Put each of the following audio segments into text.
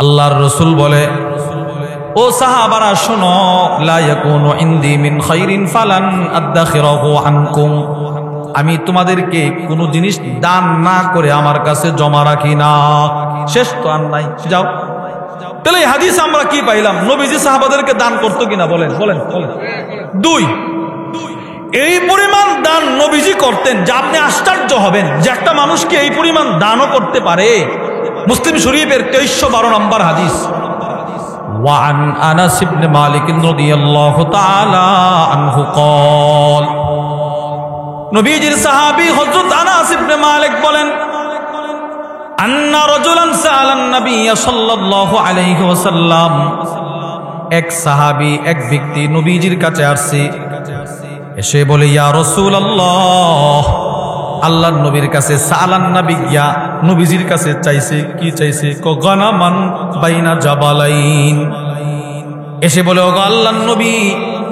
আল্লাহর রাসূল বলে, ও সাহাবারা শোনো, লা ইয়াকুনু ইনদি মিন খাইরিন ফালান আদাখিরাহু আনকুম, আমি তোমাদেরকে কোনো জিনিস দান না করে আমার কাছে জমা রাখি না। শেষ তো আর নাই, যাও। তাহলে এই হাদিস আমরা কি পাইলাম? নবীজি সাহাবাদেরকে দান করতো কিনা? বলেন বলেন বলেন। দুই, এই পরিমাণ দান নবীজি করতেন যে আপনি আশ্চর্য হবেন যে একটা মানুষকে এই পরিমাণ দানও করতে পারে। মুসলিম শরীফের 2312 নম্বর হাদিস। وعن أنس بن مالك رضي الله تعالى عنه قال, নবীজির সাহাবী হযরত আনাস ইবনে মালিক বলেন, আন্না রাজুলান সাআলান নবী সাল্লাল্লাহু আলাইহি ওয়াসাল্লাম, এক সাহাবী, এক ব্যক্তি নবীজির কাছে আসছে, এসে বলে, ইয়া রাসূলুল্লাহ, আল্লাহর নবীর কাছে, সাআলান নবী, ইয়া নবীজির কাছে চাইছে। কি চাইছে? গানামান বাইনা জাবালাইন। এসে বলে, ওগো আল্লাহর নবী,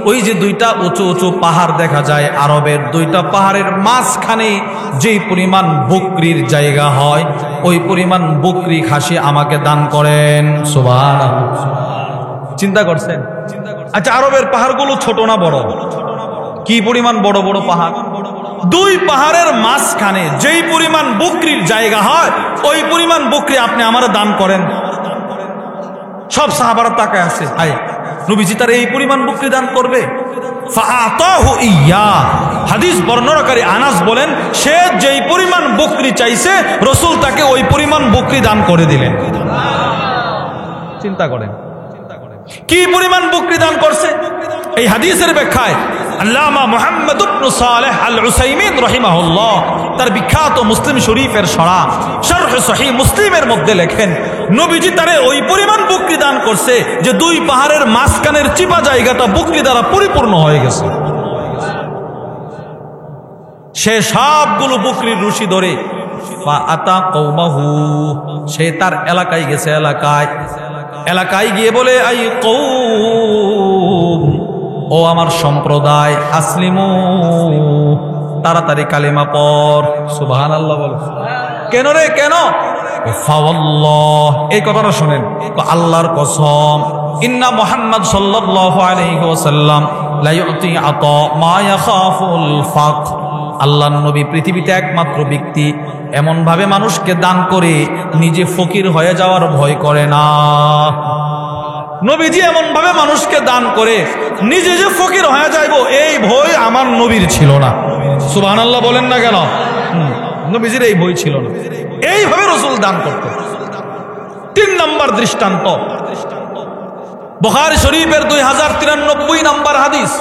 ওই যে দুইটা উঁচু উঁচু পাহাড় দেখা যায় আরবের, দুইটা পাহাড়ের মাঝখানে যেই পরিমাণ বকরির জায়গা হয়, ওই পরিমাণ বকরি খাসি আমাকে দান করেন। সুবহানাল্লাহ। চিন্তা করছেন? আচ্ছা, আরবের পাহাড়গুলো ছোট না বড়? কি পরিমাণ বড় বড় পাহাড়! দুই পাহাড়ের মাঝখানে যেই পরিমাণ বকরির জায়গা হয়, ওই পরিমাণ বকরি আপনি আমার দান করেন। সব সাহাবারা তাকায় আছে, হায়, নবীজি তার এই পরিমাণ বকরি দান করবে? ফাআতাহু ইয়া। হাদিস বর্ণনাকারী আনাস বলেন, সে যেই পরিমাণ বকরি চাইছে, রাসূল তাকে ওই পরিমাণ বকরি দান করে দিলেন। চিন্তা করেন কি পরিমাণ বকরি দান করছে। এই হাদিসের ব্যাখ্যায় আল্লামা মুহাম্মদ ইবনে সালেহ আল উসাইমিন রাহিমাহুল্লাহ তার বিখ্যাত মুসলিম শরীফের শরহ সহিহ মুসলিমের মধ্যে লেখেন, নবীজি তারে ওই পরিমাণ বকরি দান করছে যে দুই পাহাড়ের মাঝখানের চিপা জায়গাটা বকরি দ্বারা পরিপূর্ণ হয়ে গেছে। সে সবগুলো বকরির রশি ধরে ফাআতা কওমাহু, সে তার এলাকায় গেছে। এলাকায় গিয়ে বলে, আই কওম, ও আমার সম্প্রদায়, আসলিমু, তাড়াতাড়ি কালিমা পড়। সুবহানাল্লাহ বল। কেন রে, কেন? ফাওয়াল্লাহ, এই কথাটা শুনেন, আল্লাহর কসম, ইন্না মুহাম্মদ সাল্লাল্লাহু আলাইহি ওয়াসাল্লাম লা ইউতি আতা মা ইয়াখাফুল ফাক। আল্লাহর নবী পৃথিবীতে একমাত্র ব্যক্তি এমন ভাবে মানুষকে দান করে নিজে ফকির হয়ে যাওয়ার ভয় করে না। নবীজি এমন ভাবে মানুষকে দান করে নিজে যে ফকির হয়ে যাইব, এই ভয় আমার নবীর ছিল না। সুবহানাল্লাহ বলেন না কেন? নবীজির এই ভয় ছিল না। এইভাবে রাসূল দান করতেন। 3 নম্বর দৃষ্টান্ত, বুখারী শরীফের 2093 নম্বর হাদিস।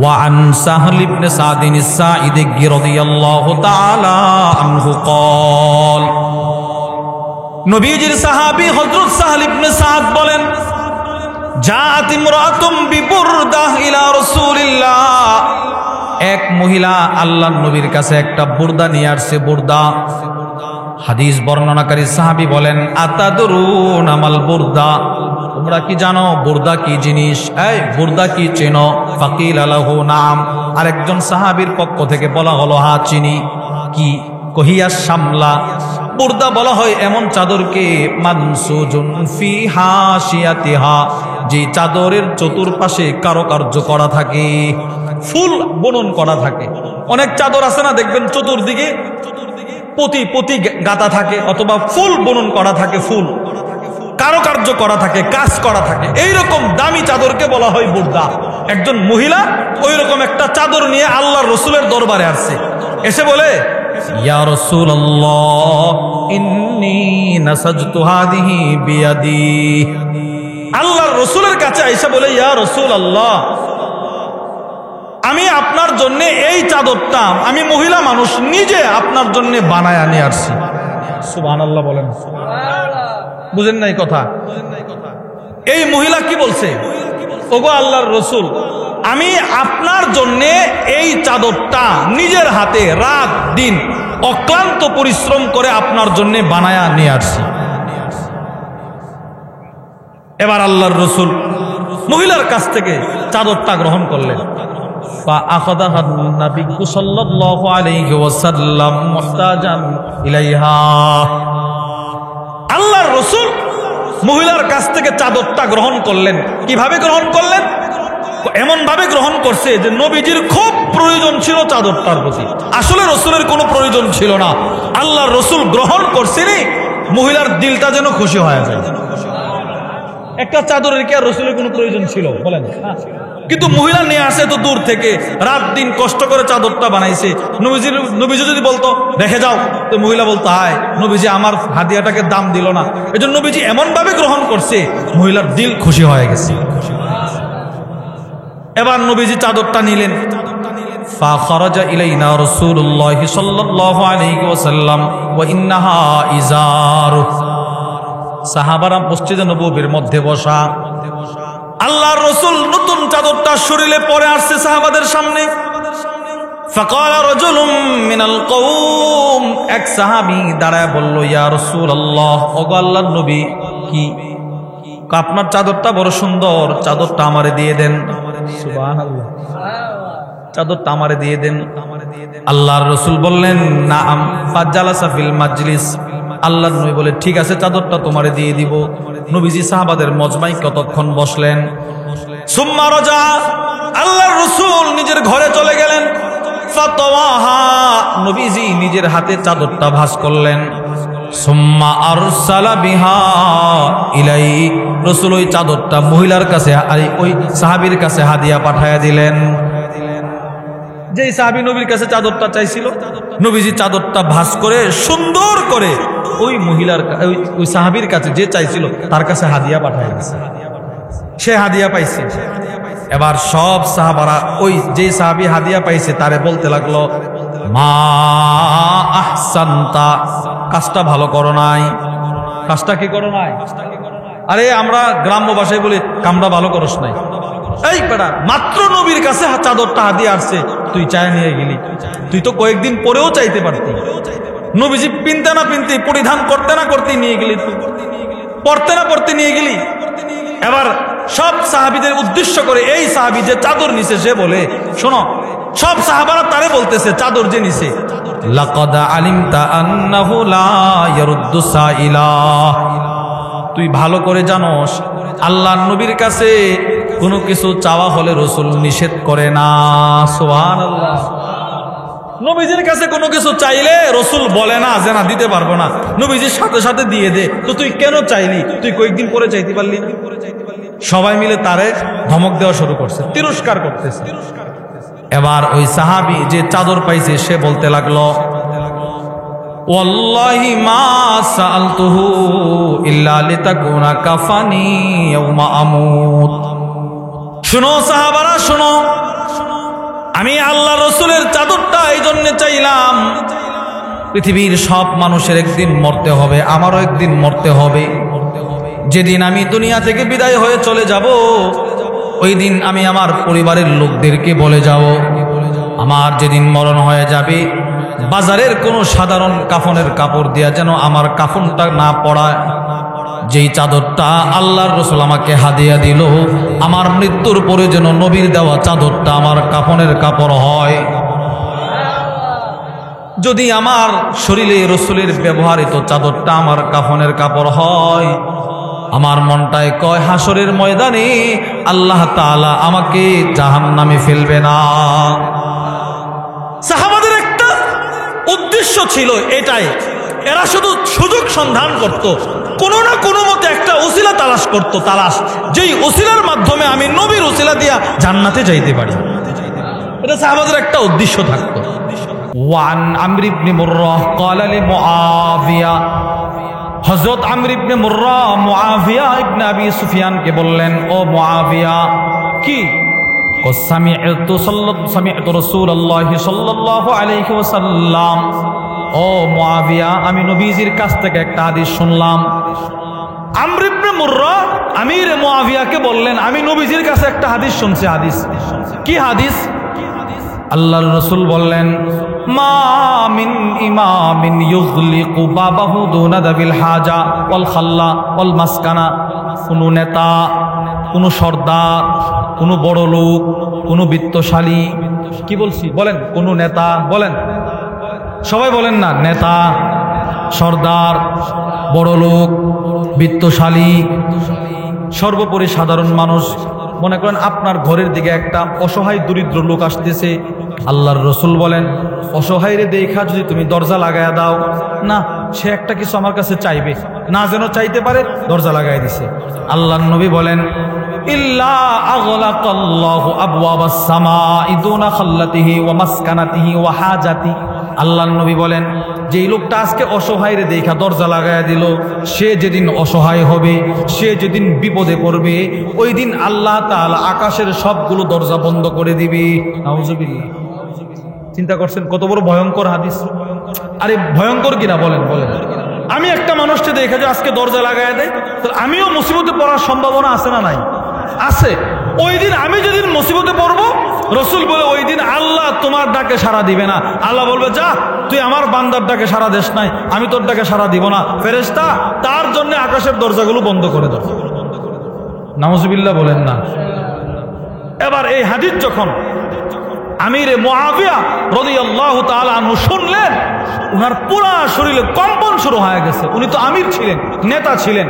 وعن سهل بن سعد الساعدي رضي الله تعالى عنه قال, নবীজির সাহাবী হযরত সাহল ইবনে সাদ বলেন, জাআত ইমরাতুম বিবুরদাহ ইলা রাসূলিল্লাহ, এক মহিলা আল্লাহর নবীর কাছে একটা বুরদা নিয়ে আসছে। বুরদা, হাদিস বর্ণনাকারী সাহাবী বলেন, আতাদরুনা মাল বুরদা, তোমরা কি জানো বুরদা কি জিনিস? এই বুরদা কি চেনো? ফাকিল লাহু নাম, আরেকজন সাহাবীর পক্ষ থেকে বলা হলো, হ্যাঁ চিনি। কি? কহিয়া শামলা, বুরদা বলা হয় এমন চাদরকে মানসুজুন ফি হাশিয়াতিহা, যে চাদরের চতুর্পাশে কারুকার্য করা থাকে, ফুল বুনন করা থাকে। অনেক চাদর আছে না, দেখবেন চতুর্দিকে পতি গাঁথা থাকে, অথবা ফুল বুনন করা থাকে, ফুল কারুকার্য করা থাকে, কাজ করা থাকে। এইরকম দামি চাদরকে বলা হয় বুরদা। একজন মহিলা ওই রকম একটা চাদর নিয়ে আল্লাহর রাসূলের দরবারে আসছে। এসে বলে, ইয়া রাসূলুল্লাহ, ইন্নী নাসাজতু হাদিহি বিয়াদি। আল্লাহর রাসূলের কাছে আয়েশা বলে, ইয়া রাসূলুল্লাহ, আমি আপনার জন্য এই চাদরটা, আমি মহিলা মানুষ, নিজে আপনার জন্য বানায় নিয়ে আসছি। সুবহানাল্লাহ বলেন। বুঝেন নাই কথা? এই মহিলা কি বলছে? ওগো আল্লাহর রাসূল, আমি আপনার জন্য এই চাদরটা নিজের হাতে রাত দিন অক্লান্ত পরিশ্রম করে আপনার জন্য বানায়া নিয়ে আসছি। এবার আল্লাহর রাসূল মহিলার কাছ থেকে চাদরটা গ্রহণ করলেন। فأخذها النبي صلى الله عليه وسلم محتاجا إليها। আল্লাহর রাসূল মহিলার কাছ থেকে চাদরটা গ্রহণ করলেন। কিভাবে গ্রহণ করলেন? এমন ভাবে গ্রহণ করছে যে নবীজির খুব প্রয়োজন ছিল চাদরটার প্রতি। আসলে রসুলের কোনো প্রয়োজন ছিল না, আল্লাহর রসুল গ্রহণ করছেনই মহিলার দিলটা যেন খুশি হয়ে যায়। একটা চাদরের কি আর রসুলের কোনো প্রয়োজন ছিল বলেন? কিন্তু মহিলা নিয়ে আসে তো দূর থেকে, রাত দিন কষ্ট করে চাদরটা বানাইছে। নবীজি যদি বলতো রেখে যাও, তো মহিলা বলতো হায় নবীজি আমার হাদিয়াটাকে দাম দিল না। এই জন্য নবীজি এমন ভাবে গ্রহণ করছে মহিলার দিল খুশি হয়ে গেছে। এবার নবীজি চাদরটা নিলেন। ফাখরাজা ইলাইনা রাসূলুল্লাহ সাল্লাল্লাহু আলাইহি ওয়াসাল্লাম ওয়া ইন্নাহা ইজার। সাহাবারা মসজিদে নববীর মধ্যে বসা, আল্লাহর রাসূল নতুন চাদরটা শরীরে পরে আসছে সাহাবাদের সামনে। ফাকালা রাজুলুম মিনাল কওম, এক সাহাবী দাঁড়ায় বলল, ইয়া রাসূলুল্লাহ, ওগো আল্লাহর নবী, কি আপনার চাদরটা বড় সুন্দর, চাদরটা আমারে দিয়ে দেন। সুবহানাল্লাহ, চাদরটা আমারে দিয়ে দেন। আল্লাহর রাসূল বললেন নাআম। ফাজালাসা ফিল মাজলিস, আল্লাহর নবী বলে ঠিক আছে চাদরটা তোমারে দিয়ে দিব। নবীজি সাহাবাদের মজমায় কতক্ষণ বসলেন। সুম্মা রাজা, আল্লাহর রাসূল নিজের ঘরে চলে গেলেন। ফাতাওয়াহা, নবীজি নিজের হাতে চাদরটা ভাঁজ করলেন। সুম্মা আরসালা বিহা ইলাই, রাসূল ওই চাদরটা মহিলার কাছে, ওই সাহাবীর কাছে হাদিয়া পাঠায়া দিলেন। যেই সাহাবী নবীর কাছে চাদরটা চাইছিল, নবীজি চাদরটা ভাঁজ করে সুন্দর করে ওই মহিলার, ওই সাহাবীর কাছে যে চাইছিল তার কাছে হাদিয়া পাঠায় দিয়েছে। সে হাদিয়া পাইছে। এবার সব সাহাবারা ওই যে সাহাবী হাদিয়া পাইছে তারে বলতে লাগলো, মা আহসানতা, কাজটা ভালো করো নাই। কাজটা কি করো নাই? আরে আমরা গ্রাম্য ভাষায় বলি কামটা ভালো করস নাই। এই বেটা, মাত্র নবীর কাছে চাদরটা হাদিয়া আসছে, তুই চায় নিয়ে গেলি। তুই তো কয়েকদিন পরেও চাইতে পারতি। নবীজি পিনতে না পিনতে, পরিধান করতে না করতে নিয়ে গেলি, পড়তে না পড়তে নিয়ে গেলি। এবার সব সাহাবীদের উদ্দেশ্য করে এই সাহাবী যে চাদর নিছে সে বলে, শোনো, সব সাহাবারা তারে বলতেছে চাদর যে নিছে, লাকাদ আলিমতা আন্নাহু লা ইয়ারুদ্দু সাইলা, তুই ভালো করে জানোস আল্লাহর নবীর কাছে কোনো কিছু চাওয়া হলে রাসূল নিষেধ করে না। সুবহানাল্লাহ, নবীজির কাছে কোনো কিছু চাইলে রাসূল বলে না যে না দিতে পারবো না, নবীজির সাথে সাথে দিয়ে দে। তো তুই কেন চাইলি? তুই কয়েকদিন পরে চাইতে পারলি। সবাই মিলে তারে ধমক দেওয়া শুরু করছে, তিরস্কার করতেছে। এবার ওই সাহাবী যে চাদর পাইছে সে বলতে লাগলো, ওয়াল্লাহি মা সাআলতুহু ইল্লা লিতাকুনা কাফানি ইয়াউমা আমুত। শুনো সাহাবারা, শুনো, আমি আল্লাহ রসুলের চাদরটা এই জন্য চাইলাম, পৃথিবীর সব মানুষের একদিন মরতে হবে, আমারও একদিন মরতে হবে। যেদিন আমি দুনিয়া থেকে বিদায় হয়ে চলে যাব, ওই দিন আমি আমার পরিবারের লোকদেরকে বলে যাব, আমার যেদিন মরণ হয়ে যাবে বাজারের কোনো সাধারণ কাফনের কাপড় দিয়া যেন আমার কাফনটা না পড়ায়। যেই চাদরটা আল্লাহর রাসূল আমাকে হাদিয়া দিল, আমার মৃত্যুর পরে যেন নবীর দেওয়া চাদরটা আমার কাফনের কাপড় হয়। যদি আমার শরীরে রাসূলের ব্যবহৃত চাদরটা আমার কাফনের কাপড় হয়, আমার মনটায় কয় হাসরের ময়দানে আল্লাহ তাআলা আমাকে জাহান্নামে ফেলবে না। সাহাবাদের একটা উদ্দেশ্য ছিল এটাই, এরা শুধু সুযোগ সন্ধান করত, কোনো না কোনো মতে একটা ওসিলা তালাশ করত, যেই ওসিলার মাধ্যমে আমি নবীর ওসিলা দিয়া জান্নাতে যাইতে পারি। এটা সাহাবাদের একটা উদ্দেশ্য থাকতো। ওয়ান আমর ইবনে মুররাহ ক্বালা লি মুআবিয়া, হযরত আমর ইবনে মুররাহ মুআবিয়া ইবনে আবি সুফিয়ানকে বললেন, ও মুআবিয়া, কি? সামি'তু রাসূলুল্লাহি সাল্লাল্লাহু আলাইহি ওয়াসাল্লাম, ও মুআবিয়া, আমি নবীজির কাছ থেকে একটা হাদিস শুনলাম। আমর ইবনে মুররাহ আমির মুআবিয়াকে বললেন, আমি নবীজির কাছে একটা হাদিস শুনছি। হাদিস কি? হাদিস আল্লাহর রাসূল বললেন, মা মিন ইমামিন ইউগলিকু বাবাহু দুনা দাবিল হাজা ওয়াল খাল্লা ওয়াল মাসকানা, কোন নেতা, কোন সর্দার, কোন বড় লোক, কোন বিত্তশালী, কি বলছি বলেন, কোন নেতা, বলেন সবাই বলেন না, নেতা, সর্দার, বড় লোক, বিত্তশালী, সর্বোপরি সাধারণ মানুষ। মনে করেন আপনার ঘরের দিকে একটা অসহায় দরিদ্র লোক আসতেছে, আল্লাহর রসুল বলেন অসহায়রে দেখা যদি তুমি দরজা লাগায়া দাও, না সে একটা কিছু আমার কাছে চাইবে, না যেন চাইতে পারে দরজা লাগাই দিছে। আল্লাহর নবী বলেন ইল্লা আগলাকাল্লাহু আবওয়াবাস সামাই দুনা খাল্লাতিহি ওয়া মাসকানাতিহি ওয়া হাজাতি। আল্লাহর নবী বলেন যেই লোকটা আজকে অসহায়রে দেখা দরজা লাগায়া দিল, সে যেদিন অসহায় হবে, সে যেদিন বিপদে পড়বে, ওই দিন আল্লাহ তাআলা আকাশের সবগুলো দরজা বন্ধ করে দিবে। নাউজুবিল্লাহ। চিন্তা করছেন কত বড় ভয়ঙ্কর হাদিস? আরে ভয়ঙ্কর কিনা বলেন বলেন। আমি একটা মানুষকে দেখে যে আজকে দরজা লাগায় দেয়, তো আমিও মুসিবতে পড়ার সম্ভাবনা আছে না নাই? আছে। ওই দিন আমি যেদিন মুসিবতে পড়বো, রসুল বলে ওই দিন আল্লাহ তোমার ডাকে সাড়া দিবে না। আল্লাহ বলবে যা তুই আমার বান্দার ডাকে সাড়া দেশ নাই, আমি তোর ডাকে সাড়া দিব না। ফেরেশতা তার জন্য আকাশের দরজাগুলো বন্ধ করে দাও। নাউজুবিল্লাহ বলেন না। এবার এই হাদিস যখন আমিরে মুআবিয়া রাদিয়াল্লাহু তাআলা আনহু শুনলেন, উনার পুরো শরীরে কম্পন শুরু হয়ে গেছে। উনি তো আমির ছিলেন, নেতা ছিলেন।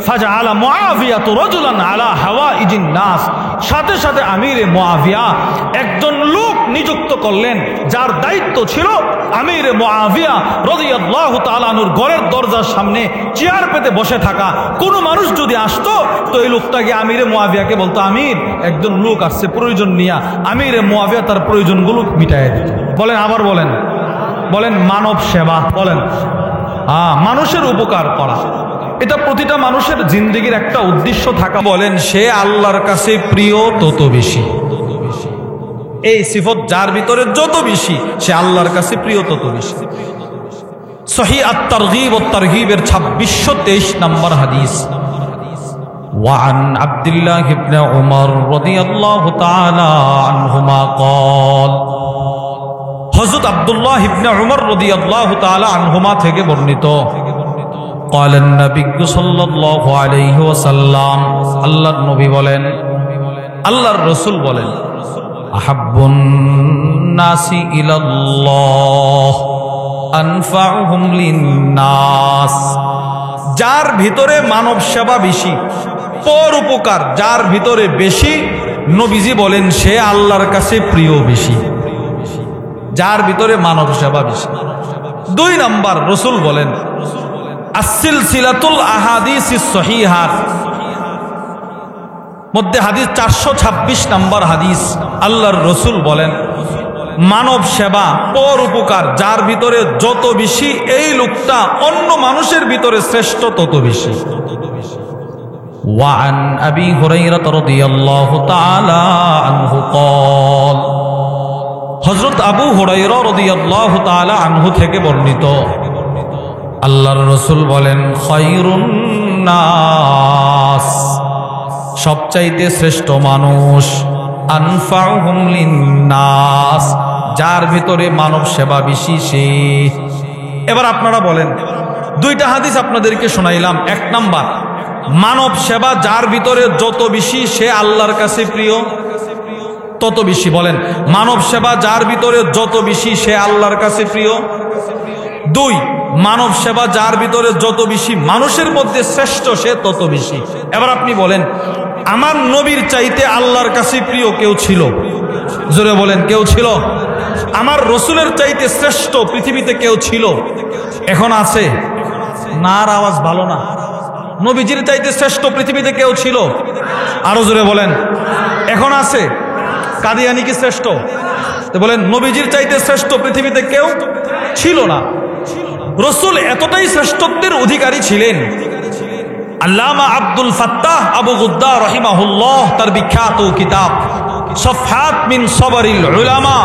ফাজআলা মুআবিয়াতু রাজুলান আলা হাওয়াইজিন নাস। সাথে সাথে আমিরে মুআবিয়া একজন লোক নিযুক্ত করলেন, যার দায়িত্ব ছিল আমিরে মুআবিয়া রাদিয়াল্লাহু তাআলা আনহুর ঘরের দরজার সামনে চেয়ার পেতে বসে থাকা। কোনো মানুষ যদি আসতো তো এই লোকটাকে আমিরে মুআবিয়াকে বলতো আমির একজন লোক আসছে প্রয়োজন নিয়া। আমিরে মুআবিয়া তার প্রয়োজনগুলো মিটায় দিত। বলেন আবার বলেন বলেন মানব সেবা। বলেন মানুষের উপকার করা, এটা প্রতিটা মানুষের জিন্দেগির একটা উদ্দেশ্য থাকা। বলেন সে আল্লাহর কাছে প্রিয় তত বেশি। এই সিফত যার ভিতরে যত বেশি, সে আল্লাহর কাছে প্রিয় তত বেশি। সহিহ আত-তারগীব ওয়াত তারগীবের 2623 নম্বর হাদিস। وعن عبد الله بن عمر رضي الله تعالى عنهما قال, হযরত আব্দুল্লাহ ইবনে উমর রাদিয়াল্লাহু তাআলা আনহুমা থেকে বর্ণিত, قال النبي صلى الله عليه وسلم, আল্লাহর নবী বলেন, আল্লাহর রাসূল বলেন, আহাব্বুন নাসি ইলাল্লাহ আনফাউহুম লিন-নাস। যার ভিতরে মানব সেবা বেশি, পর উপকার যার ভিতরে বেশি, নবীজি বলেন সে আল্লাহর কাছে প্রিয় বেশি। যার ভিতরে মানব সেবা বেশি। 2 নাম্বার, রাসূল বলেন as-silsilatul ahadithis sahihah মধ্যে হাদিস 426 নম্বর হাদিস। আল্লাহর রাসূল বলেন মানব সেবা, পর উপকার যার ভিতরে যত বেশি, এই লোকটা অন্য মানুষের ভিতরে শ্রেষ্ঠ তত বেশি। وعن أبي هريرة رضي الله تعالى عنه قال, হযরত আবু হুরায়রা রাদিয়াল্লাহু তাআলা আনহু থেকে বর্ণিত, আল্লাহর রাসূল বলেন খায়রুন নাস, সবচাইতে শ্রেষ্ঠ মানুষ, আনফাউহুম লিন-নাস, যার ভিতরে মানব সেবা বেশি সে। এবার আপনারা বলেন, 2টা হাদিস আপনাদেরকে শোনাইলাম। 1 নাম্বার, মানব সেবা যার ভিতরে যত বেশি, সে আল্লাহর কাছে প্রিয় তত বেশি। বলেন মানব সেবা যার ভিতরে যত বেশি, সে আল্লাহর কাছে প্রিয়। 2, মানব সেবা যার ভিতরে যত বেশি, মানুষের মধ্যে শ্রেষ্ঠ সে তত বেশি। এবার আপনি বলেন আমার নবীর চাইতে আল্লাহর কাছে প্রিয় কেউ ছিল? জোরে বলেন কেউ ছিল? আমার রসুলের চাইতে শ্রেষ্ঠ পৃথিবীতে কেউ ছিল? এখন আছে না? আর আওয়াজ ভালো না। নবীজির চাইতে শ্রেষ্ঠ পৃথিবীতে কেউ ছিল? আরো জোরে বলেন। এখন আছে? কাদিয়ানী কি শ্রেষ্ঠ? তো বলেন নবীজির চাইতে শ্রেষ্ঠ পৃথিবীতে কেউ ছিল না। রসুল এতটাই শ্রেষ্ঠত্বের অধিকারী ছিলেন, আল্লামা আব্দুল ফাত্তাহ আবু গুদ্দা রাহিমাহুল্লাহ তার বিখ্যাত কিতাব সফহাত মিন সবরিল উলামা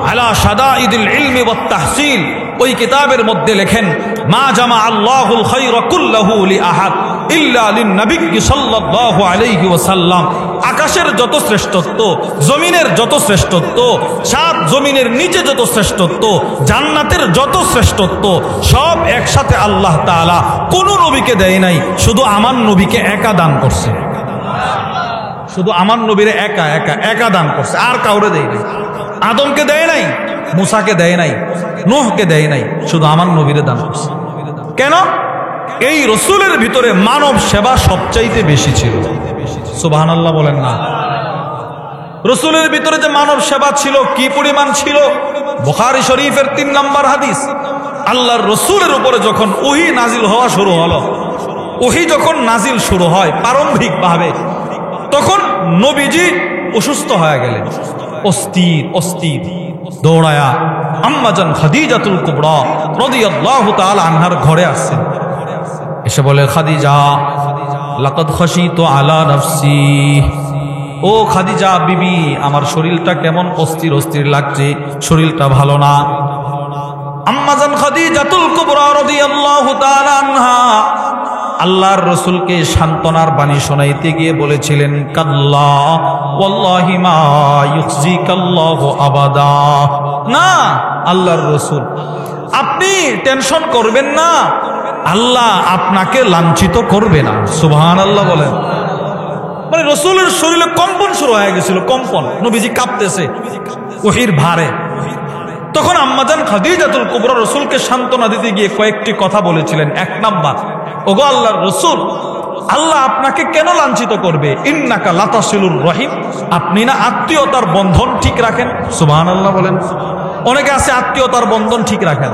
আলা শাদাইদিল ইলমি ওয়াত তাহসিল, ওই কিতাবের মধ্যে লেখেন মা জামা আল্লাহুল খায়রা কুল্লাহু লি আহাদ ইল্লা লিন নবী সাল্লাল্লাহু আলাইহি ওয়াসাল্লাম। আকাশের যত শ্রেষ্ঠত্ব, জমিনের যত শ্রেষ্ঠত্ব, 7 জমিনের নিচে যত শ্রেষ্ঠত্ব, জান্নাতের যত শ্রেষ্ঠত্ব, সব একসাথে আল্লাহ তাআলা কোন নবীকে দেয় নাই, শুধু আমার নবীকে একা দান করছে। শুধু আমার নবীরে একা দান করছে, আর কাউরে দেয় নাই। আদমকে দেয় নাই, মুসাকে দেয় নাই, নূহকে দেয় নাই, শুধু আমার নবীরে দান করছে। কেন? এই রসুলের ভিতরে মানব সেবা সবচাইতে বেশি ছিল। সুবহানাল্লাহ বলেন না। রসুলের ভিতরে যে মানব সেবা ছিল কি পরিমাণ ছিল, বুখারী শরীফের 3 নম্বর হাদিস। আল্লাহর রসুলের উপরে যখন ওহী নাজিল হওয়া শুরু হলো, ওহী যখন নাজিল শুরু হয় প্রারম্ভিক ভাবে, তখন নবীজি অসুস্থ হয়ে গেলেন, অস্থির দৌড়ায়া আম্মাজান খাদিজাতুল কুবরা রাদিয়াল্লাহু তাআলা আনহার ঘরে আসছেন। এসে বলে, খাদিজা লাকাদ খাশিতু আলা নাফসি, ও খাদিজা বিবি, আমার শরীরটা কেমন অস্থির লাগছে, শরীরটা ভালো না। আম্মাজান খাদিজাতুল কুবরা রাদিয়াল্লাহু তাআলা আনহা আল্লাহর রসুলকে সান্ত্বনার বাণী শোনাইতে গিয়ে বলেছিলেন, কাল্লা ওয়াল্লাহি মা ইউখজিকাল্লাহু আবাদা। না আল্লাহর রসুল, আপনি টেনশন করবেন না, আল্লাহ আপনাকে লাঞ্ছিত করবে না। সুবহানাল্লাহ বলেন। মানে রসুলের শরীরে কম্পন শুরু হয়ে গেছিল, কম্পন, নবীজি কাঁপতেছে ওহীর ভারে। তখন আম্মাজান খাদিজাতুল কুবরা রসুলকে সান্ত্বনা দিতে গিয়ে কয়েকটি কথা বলেছিলেন। 1 নাম্বার, ওগো আল্লাহর রসুল, আল্লাহ আপনাকে কেন লাঞ্ছিত করবে? ইন্নাকা লাতাসিলুর রহিম, আপনি না আত্মীয়তার বন্ধন ঠিক রাখেন। সুবহানাল্লাহ বলেন। অনেকে আছে আত্মীয়তার বন্ধন ঠিক রাখেন,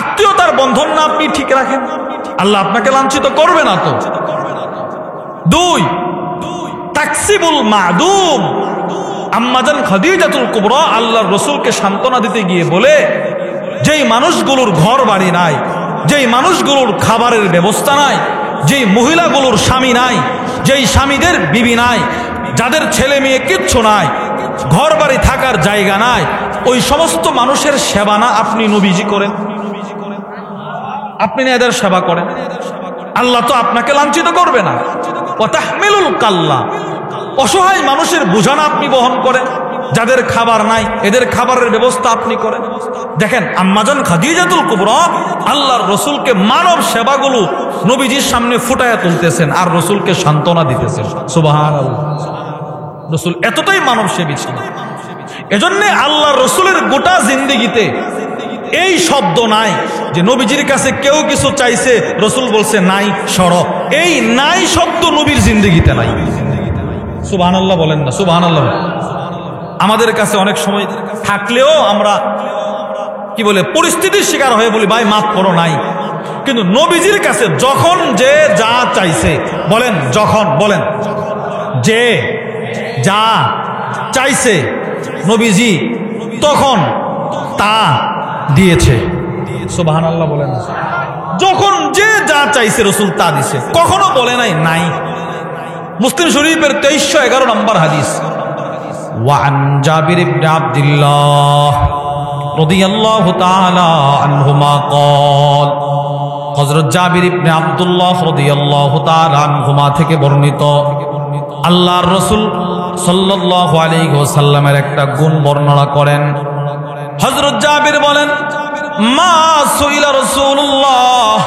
আত্মীয়তার বন্ধন না আপনি ঠিক রাখেন, আল্লাহ আপনাকে লাঞ্ছিত করবে না তো। 2, তাকসিবুল মাদুম। আম্মাজান খাদিজাতুল কুবরা আল্লাহর রসুলকে সান্ত্বনা দিতে গিয়ে বলে, যেই মানুষগুলোর ঘর বাড়ি নাই, যেই মানুষগুলোর খাবারের ব্যবস্থা নাই, যেই মহিলাগুলোর স্বামী নাই, যেই স্বামীদের বিবি নাই, যাদের ছেলে মেয়ে কিচ্ছু নাই, ঘর বাড়ি থাকার জায়গা নাই, ওই সমস্ত মানুষের সেবা না আপনি নবীজি করেন? আপনি না এদের সেবা করেন, আল্লাহ তো আপনাকে লাঞ্ছিত করবে না। ওয়া তাহমিলুল কাল্লা, অসহায় মানুষের বোঝা না আপনি বহন করেন, যাদের খাবার নাই এদের খাবারের ব্যবস্থা আপনি করেন। দেখেন আম্মাজান খাদিজাতুল কুবরা আল্লাহর রসুলকে মানব সেবাগুলো নবীজির সামনে ফুটায়া তুলতেছেন আর রসুলকে সান্ত্বনা দিতেছেন। সুবহানাল্লাহ। রসুল এতটাই মানব সেবী ছিলেন। এজন্য আল্লাহর রসুলের গোটা জিন্দেগিতে এই শব্দ নাই যে নবীজির কাছে কেউ কিছু চাইছে রসুল বলছে নাই সর, এই নাই শব্দ নবীর জিন্দেগিতে নাই। সুবহানাল্লাহ বলেন না। সুবহানাল্লাহ। আমাদের কাছে অনেক সময় থাকলেও আমরা কি বলে পরিস্থিতির শিকার হয়ে বলি ভাই মাফ করো, নাই। কিন্তু নবীজির কাছে যখন যে যা চাইছে, বলেন যখন, বলেন যে যা চাইছে নবীজি তখন তা দিয়েছে। সুবহানাল্লাহ বলেন। যখন যে যা চাইছে রসুল তা দিছে, কখনো বলে নাই নাই। মুসলিম শরীফের 2311 নম্বর হাদিস। ওয়ান জাবির ইবনে আব্দুল্লাহ রাদিয়াল্লাহু তাআলা আনহুমা قال, হযরত জাবির ইবনে আব্দুল্লাহ রাদিয়াল্লাহু তাআলা আনহুমা থেকে বর্ণিত, আল্লাহর রাসূল সাল্লাল্লাহু আলাইহি ওয়াসাল্লামের একটা গুণ বর্ণনা করেন। হযরত জাবির বলেন, মা সুইলা রাসূলুল্লাহ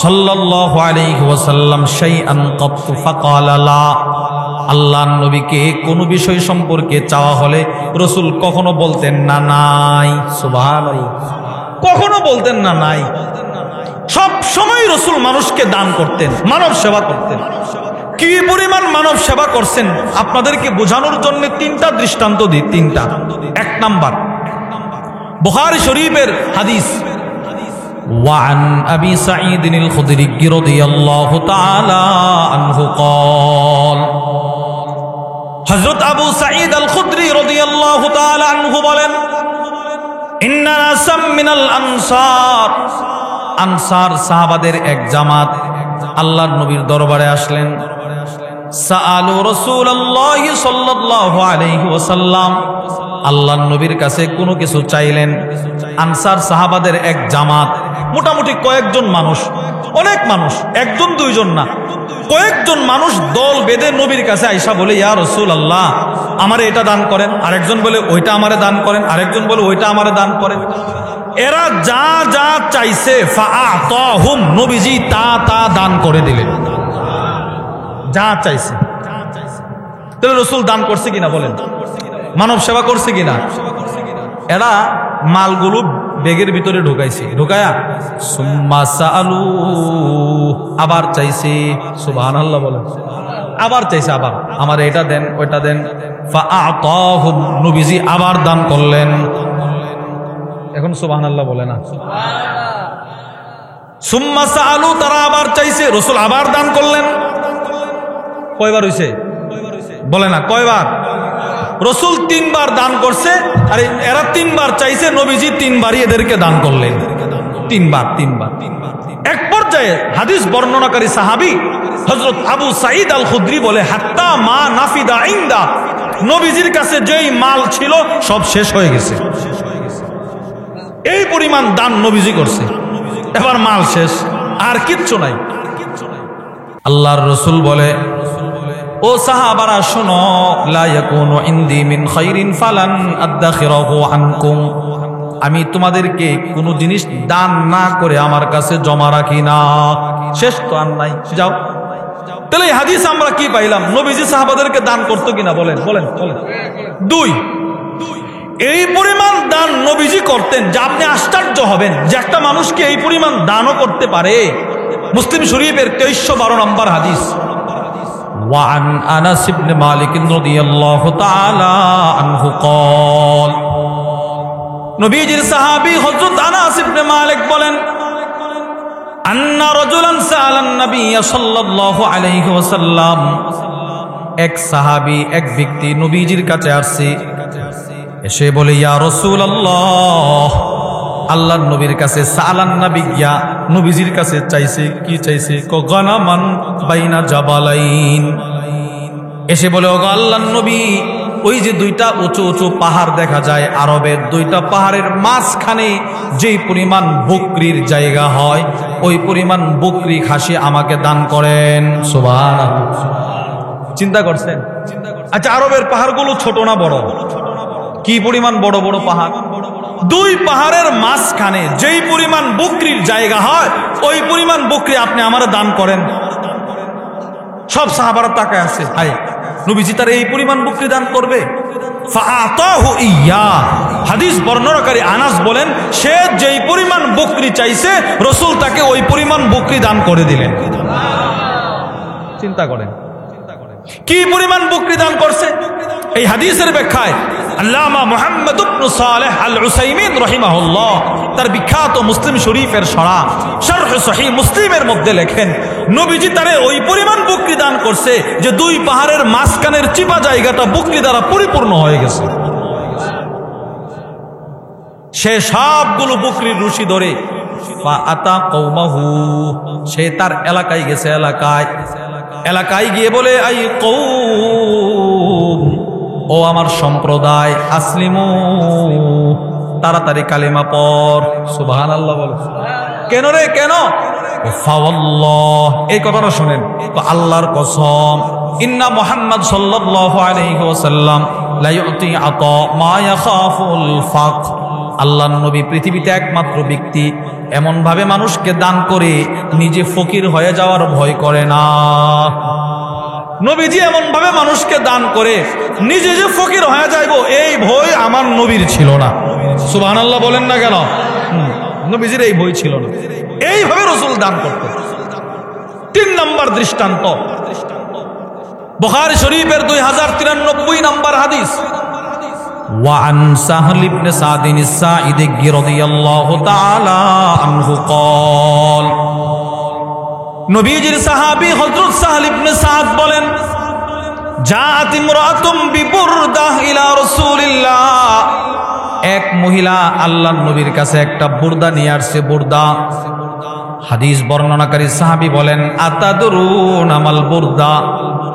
সাল্লাল্লাহু আলাইহি ওয়াসাল্লাম শাইআন ক্বাতু ফাকালা লা, আল্লাহর নবীকে কোন বিষয় সম্পর্কে চাওয়া হলে রাসূল কখনো বলতেন না নাই। সুবহানাল্লাহ। কখনো বলতেন না নাই। সব সময় রাসূল মানুষকে দান করতেন, মানব সেবা করতেন। কি পরিমাণ মানব সেবা করছেন আপনাদেরকে বোঝানোর জন্য 3টা দৃষ্টান্ত দিই। 3টা। 1 নাম্বার, বুখারী শরীফের হাদিস। وعن أبي سعيد الخدري رضي الله تعالى عنه قال, হযরত আবু সাঈদ আল খুদরি রাদিয়াল্লাহু তাআলা আনহু বলেন, ইন্না নাসাম মিনাল আনসার, আনসার সাহাবাদের এক জামাত আল্লাহর নবীর দরবারে আসলেন। সাআলু রাসূলুল্লাহ সাল্লাল্লাহু আলাইহি ওয়াসাল্লাম, আল্লাহর নবীর কাছে কোনো কিছু চাইলেন। আনসার সাহাবাদের এক জামাত, মোটামুটি কয়েকজন মানুষ, অনেক মানুষ, 1-2 না, কয়েকজন মানুষ দল বেঁধে নবীর কাছে আইসা বলে, ইয়া রাসূলুল্লাহ আমারে এটা দান করেন, আরেকজন বলে ওইটা আমারে দান করেন, আরেকজন বলে ওইটা আমারে দান করেন। এরা যা যা চাইছে ফাআতাহুম, নবীজি তা তা দান করে দিলেন। যা চাইছে। তাহলে রাসূল দান করছে কিনা বলেন? মানব সেবা করছে কিনা? এরা মালগুলো ব্যাগের ভিতরে ঢুকাইছে, ঢুকায়া সুম্মা সাআলু, আবার চাইছে। সুবহানাল্লাহ বলেন। আবার চাইছে, আবার আমার এটা দেন ওইটা দেন। ফাআতাহুম, নবীজি আবার দান করলেন। এখন সুবহানাল্লাহ বলে না? সুম্মা সাআলু, তারা আবার চাইছে, রাসূল আবার দান করলেন। কয়বার হইছে বলে না? কয়বার? রাসূল 3 বার দান করছে, আর এরা 3 বার চাইছে, নবীজি 3 বারই এদেরকে দান করলেন। 3 বার। এক পর্যায়ে হাদিস বর্ণনাকারী সাহাবী হযরত আবু সাঈদ আল খুদরি বলে, হাত্তা মা নাফিদা ইনদা, নবীজির কাছে যেই মাল ছিল সব শেষ হয়ে গেছে। এই পরিমাণ দান নবীজি করছে, এবার মাল শেষ, আর কিচ্ছু নাই। আল্লাহর রাসূল বলে, ও সাহাবারা শোনো, লা ইয়াকুনু ইনদি মিন খাইরিন ফালান আদাখিরাহু আনকুম, আমি তোমাদেরকে কোনো জিনিস দান না করে আমার কাছে জমা রাখি না। শেষ তো আর নাই, যাও। তাহলে এই হাদিস আমরা কি পাইলাম? নবীজি সাহাবাদেরকে দান করতো কিনা? বলেন বলেন বলেন। 2, এই পরিমাণ দান নবীজি করতেন যে আপনি আশ্চর্য হবেন যে একটা মানুষকে এই পরিমাণ দানও করতে পারে। মুসলিম শরীফের 2312 নম্বর হাদিস। وعن أنس بن مالك رضي الله تعالى عنه قال, নবীজির সাহাবী হযরত আনাস ইবনে মালিক বলেন, আন্না রাজুলান সাআলান নবী সাল্লাল্লাহু আলাইহি ওয়াসাল্লাম, এক সাহাবী, এক ব্যক্তি নবীজির কাছে আসছে, এসে বলে, ইয়া রাসূলুল্লাহ, আল্লাহর নবীর কাছে, সাআলান নবী গিয়া নবীজির কাছে চাইছে। কি চাইছে? গানামান বাইনা জাবালাইন। এসে বলে, ওগো আল্লাহর নবী, ওই যে 2টা উঁচু উঁচু পাহাড় দেখা যায় আরবের, 2টা পাহাড়ের মাঝখানে যেই পরিমাণ বকরির জায়গা হয়, ওই পরিমাণ বকরি খাসি আমাকে দান করেন। সুবহানাল্লাহ। চিন্তা করছেন? আচ্ছা, আরবের পাহাড়গুলো ছোট না বড়? কি পরিমাণ বড় বড় পাহাড়! 2 পাহাড়ের মাঝখানে যেই পরিমাণ বকরির জায়গা হয়, ওই পরিমাণ বকরি আপনি আমারে দান করেন। সব সাহাবারা তাকায় আছে, হায়, নবীজি তার এই পরিমাণ বকরি দান করবে? ফাআতাহু ইয়া, হাদিস বর্ণনাকারী আনাস বলেন, সে যেই পরিমাণ বকরি চাইছে রাসূল তাকে ওই পরিমাণ বকরি দান করে দিলেন। চিন্তা করেন কি পরিমাণ বকরি দান করছে। এই হাদিসের ব্যাখ্যায় আল্লামা মুহাম্মদ ইবনে সালেহ আল উসাইমিন রাহিমাহুল্লাহ তার বিখ্যাত মুসলিম শরীফের শরহ সহিহ মুসলিমের মধ্যে লেখেন, নবীজি তারে ওই পরিমাণ বকরি দান করছে যে 2 পাহাড়ের মাঝখানের চিপা জায়গাটা বকরি দ্বারা পরিপূর্ণ হয়ে গেছে। সে সবগুলো বকরির রশি ধরে আতা কওমাহু, সে তার এলাকায় গেছে। এলাকায় গিয়ে বলে, আই কওম, ও আমার সম্প্রদায়, আসলিমু, তাড়াতাড়ি কালিমা পড়। সুবহানাল্লাহ বল। কেন রে, কেন? ফাওয়াল্লাহ, এই কথাটা শুনেন তো, আল্লাহর কসম, ইন্না মুহাম্মদ সাল্লাল্লাহু আলাইহি ওয়াসাল্লাম লা ইউতি আতা মা ইয়াখাফুল ফাক, আল্লাহর নবী পৃথিবীতে একমাত্র ব্যক্তি এমন ভাবে মানুষকে দান করে নিজে ফকির হয়ে যাওয়ার ভয় করে না। নবীজি এমন ভাবে মানুষকে দান করে নিজে যে ফকির হয়ে যাইব এই ভয় আমার নবীর ছিল না। সুবহানাল্লাহ বলেন না কেন? নবীজির এই ভয় ছিল না, এইভাবে রাসূল দান করতেন। 3 নম্বর দৃষ্টান্ত, বুখারী শরীফের 2093 নম্বর হাদিস। وعن سهل بن سعد الساعدي رضي الله تعالى عنه قال, নবীজির সাহাবী হযরত সাহল ইবনে সাদ বলেন, জাআত ইমরাতুম বিবুরদাহ ইলা রাসূলিল্লাহ, এক মহিলা আল্লাহর নবীর কাছে একটা বুরদা নিয়ে আসছে। বুরদা, হাদিস বর্ণনাকারী সাহাবী বলেন, আতাদরুন আমাল বুরদা,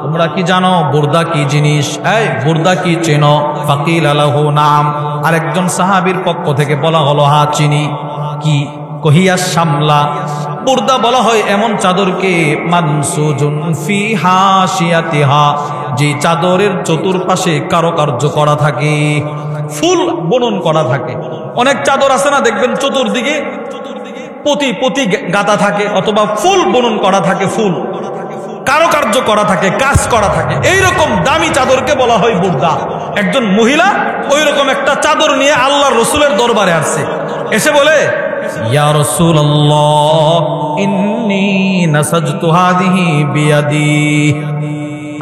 তোমরা কি জানো বুরদা কি জিনিস? এই বুরদা কি চেনো? ফাকিল আলাহু নাম, আরেকজন সাহাবীর পক্ষ থেকে বলা হলো, হ্যাঁ চিনি। কি? কহিয়া শামলা, বুরদা বলা হয় এমন চাদরকে মানসুজুন ফি হাশিয়াতিহা, যে চাদরের চতুর্পাশে কারুকার্য করা থাকে, ফুল বুনন করা থাকে। অনেক চাদর আছে না, দেখবেন চতুর্দিকে পতি গাঁথা থাকে, অথবা ফুল বুনন করা থাকে, ফুল কারুকার্য করা থাকে, কাজ করা থাকে। এইরকম দামি চাদরকে বলা হয় বুরদা। একজন মহিলা ওই রকম একটা চাদর নিয়ে আল্লাহর রসুলের দরবারে আসছে, এসে বলে ইয়া রাসূলুল্লাহ ইন্নী নাসাজতু হাদিহি বিয়াদি।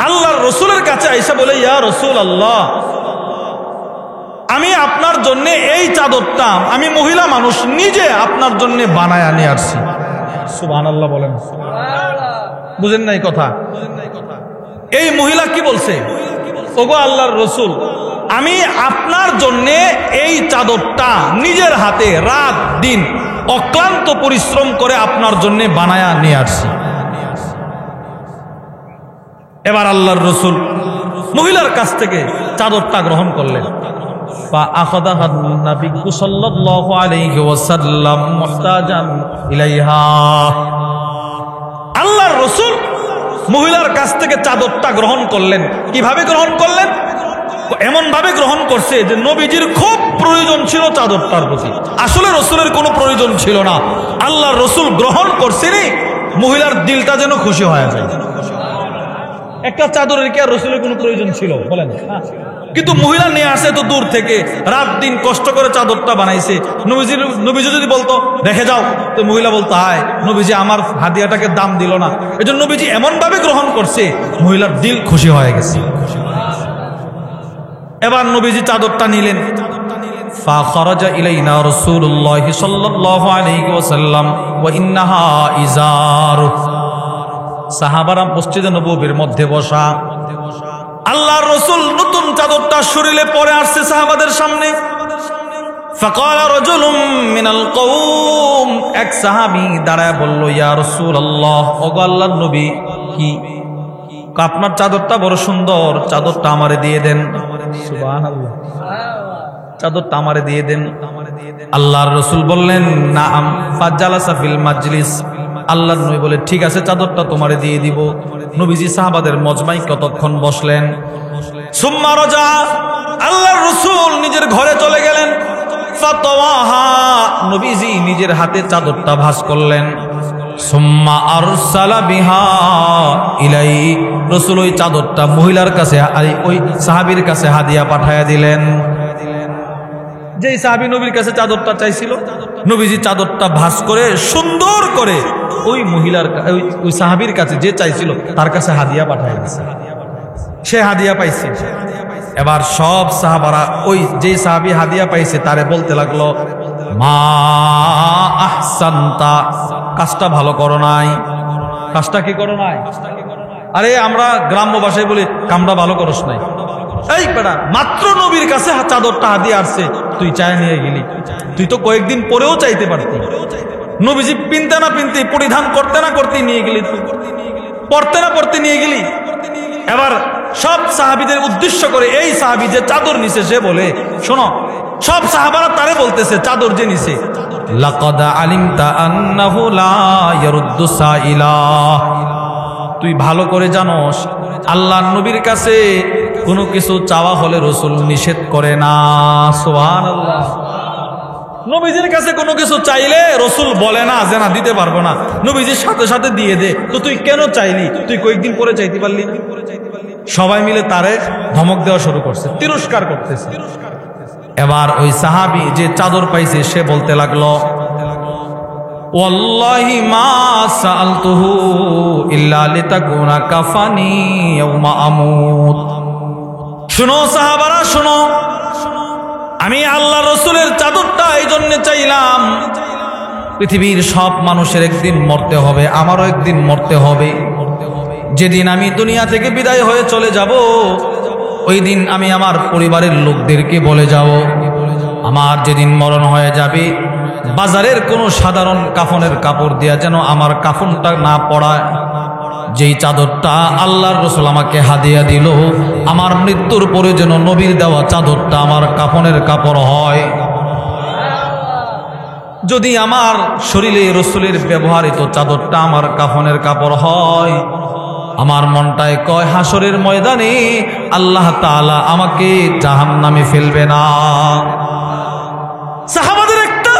আল্লাহর রসুলের কাছে আইসা বলে ইয়া রাসূলুল্লাহ, আমি আপনার জন্য এই চাদরটা, আমি মহিলা মানুষ নিজে আপনার জন্য বানায় আনিয়ে আসছি। সুবহানাল্লাহ বলেন, বুঝেন নাই কথা? এই মহিলা কি বলছে, ওগো আল্লাহর রসুল, আমি আপনার জন্য এই চাদরটা নিজের হাতে রাত দিন অক্লান্ত পরিশ্রম করে আপনার জন্য বানায়া নিয়ে আসছি। এবার আল্লাহর রসুল মহিলার কাছ থেকে চাদরটা গ্রহণ করলেন। আল্লাহর রসুল মহিলার কাছ থেকে চাদরটা গ্রহণ করলেন। কিভাবে গ্রহণ করলেন? এমন ভাবে গ্রহণ করছে যে নবীজির খুব প্রয়োজন ছিল চাদরটার প্রতি। আসলে রসুলের কোনো প্রয়োজন ছিল না, আল্লাহর রসুল গ্রহণ করছেনই মহিলার দিলটা যেন খুশি হয়ে যায়। একটা চাদরের কি আর রসুলের কোনো প্রয়োজন ছিল বলেন? কিন্তু মহিলা নিয়ে আসে তো দূর থেকে, রাত দিন কষ্ট করে চাদরটা বানাইছে। নবীজি যদি বলতো রেখে যাও, তো মহিলা বলতো হায় নবীজি আমার হাদিয়াটাকে দাম দিল না। এজন্য নবীজি এমন ভাবে গ্রহণ করছে মহিলার দিল খুশি হয়ে গেছে। এবার নবীজি চাদরটা নিলেন। ফাখরাজা ইলাইনা রাসূলুল্লাহ সাল্লাল্লাহু আলাইহি ওয়াসাল্লাম ওয়া ইন্নাহা ইজার। সাহাবারা মসজিদে নববীর মধ্যে বসা, আল্লাহর রাসূল নতুন চাদরটা শরীরে পরে আসছে সাহাবাদের সামনে। ফাকালা রাজুলুম মিনাল কওম, এক সাহাবী দাঁড়ায় বলল ইয়া রাসূলুল্লাহ, ওগো আল্লাহর নবী, কি আপনার চাদরটা বড় সুন্দর, চাদরটা আমারে দিয়ে দেন। সুবহানাল্লাহ, চাদরটা আমারে দিয়ে দেন। আল্লাহর রাসূল বললেন নাআম। ফাজালাসা ফিল মাজলিস, আল্লাহর নবী বলে ঠিক আছে চাদরটা তোমারে দিয়ে দিব। নবীজি সাহাবাদের মজমায় কতক্ষণ বসলেন। সুম্মা রাজা, আল্লাহর রাসূল নিজের ঘরে চলে গেলেন। ফাতাওয়াহা, নবীজি নিজের হাতে চাদরটা ভাঁজ করলেন। সুম্মা আরসালা বিহা ইলাই, রাসূল ওই চাদরটা মহিলার কাছে, ওই সাহাবীর কাছে হাদিয়া পাঠায়া দিলেন। যেই সাহাবী নবীর কাছে চাদরটা চাইছিল, নবীজি চাদরটা ভাঁজ করে সুন্দর করে ওই মহিলার, ওই সাহাবীর কাছে যে চাইছিল তার কাছে হাদিয়া পাঠায় দিয়েছে। সে হাদিয়া পাইছে। এবার সব সাহাবারা ওই যে সাহাবী হাদিয়া পাইছে তারে বলতে লাগলো মা আহসানতা, কাজটা ভালো করো নাই। কাজটা কি করো নাই? আরে আমরা গ্রাম্য ভাষায় বলি কামটা ভালো করস নাই। এই বেটা, মাত্র নবীর কাছে চাদরটা হাদিয়া আসছে, তুই চায় নিয়ে গেলি। তুই তো কয়েকদিন পরেও চাইতে পারতি। নবীজি পিনতে না পিনতে, পরিধান করতে না করতে নিয়ে গেলি, তুই পড়তে না পড়তে নিয়ে গেলি। এবার সব সাহাবীদের উদ্দেশ্য করে এই সাহাবী যে চাদর নিছে সে বলে, শোনো, সব সাহাবারা তারে বলতেছে চাদর যে নিছে, লাকাদ আলিমতা আন্নাহু লা ইয়ারুদ্দু সাইলা, তুই ভালো করে জানোস আল্লাহর নবীর কাছে কোনো কিছু চাওয়া হলে রাসূল নিষেধ করে না। সুবহানাল্লাহ, নবীজির কাছে কোনো কিছু চাইলে রাসূল বলে না যে না দিতে পারবো না, নবীজির সাথে সাথে দিয়ে দে। তো তুই কেন চাইলি? তুই কয়েকদিন পরে চাইতে পারলি না? সবাই মিলে তারে ধমক দেওয়া শুরু করছে, তিরস্কার করতেছে। এবার ওই সাহাবী যে চাদর পাইছে সে বলতে লাগলো ওয়াল্লাহি মা সাআলতুহু ইল্লা লিতাকুনা কাফানি ইয়াউমা আমুত। শুনো সাহাবারা, শুনো, আমি আল্লাহ রসুলের চাদরটা এই জন্য চাইলাম, পৃথিবীর সব মানুষের একদিন মরতে হবে, আমারও একদিন মরতে হবে। যেদিন আমি দুনিয়া থেকে বিদায় হয়ে চলে যাব, ওই দিন আমি আমার পরিবারের লোকদেরকে বলে যাব, আমার যেদিন মরণ হয়ে যাবে বাজারের কোনো সাধারণ কাফনের কাপড় দিয়া যেন আমার কাফনটা না পড়ায়। যেই চাদরটা আল্লাহর রাসূল আমাকে হাদিয়া দিল, আমার মৃত্যুর পরে যেন নবীর দেওয়া চাদরটা আমার কাফনের কাপড় হয়। যদি আমার শরীরে রাসূলের ব্যবহৃত চাদরটা আমার কাফনের কাপড় হয়, আমার মনটায় কয় হাসরের ময়দানে আল্লাহ তাআলা আমাকে জাহান্নামে ফেলবে না। সাহাবাদের একটা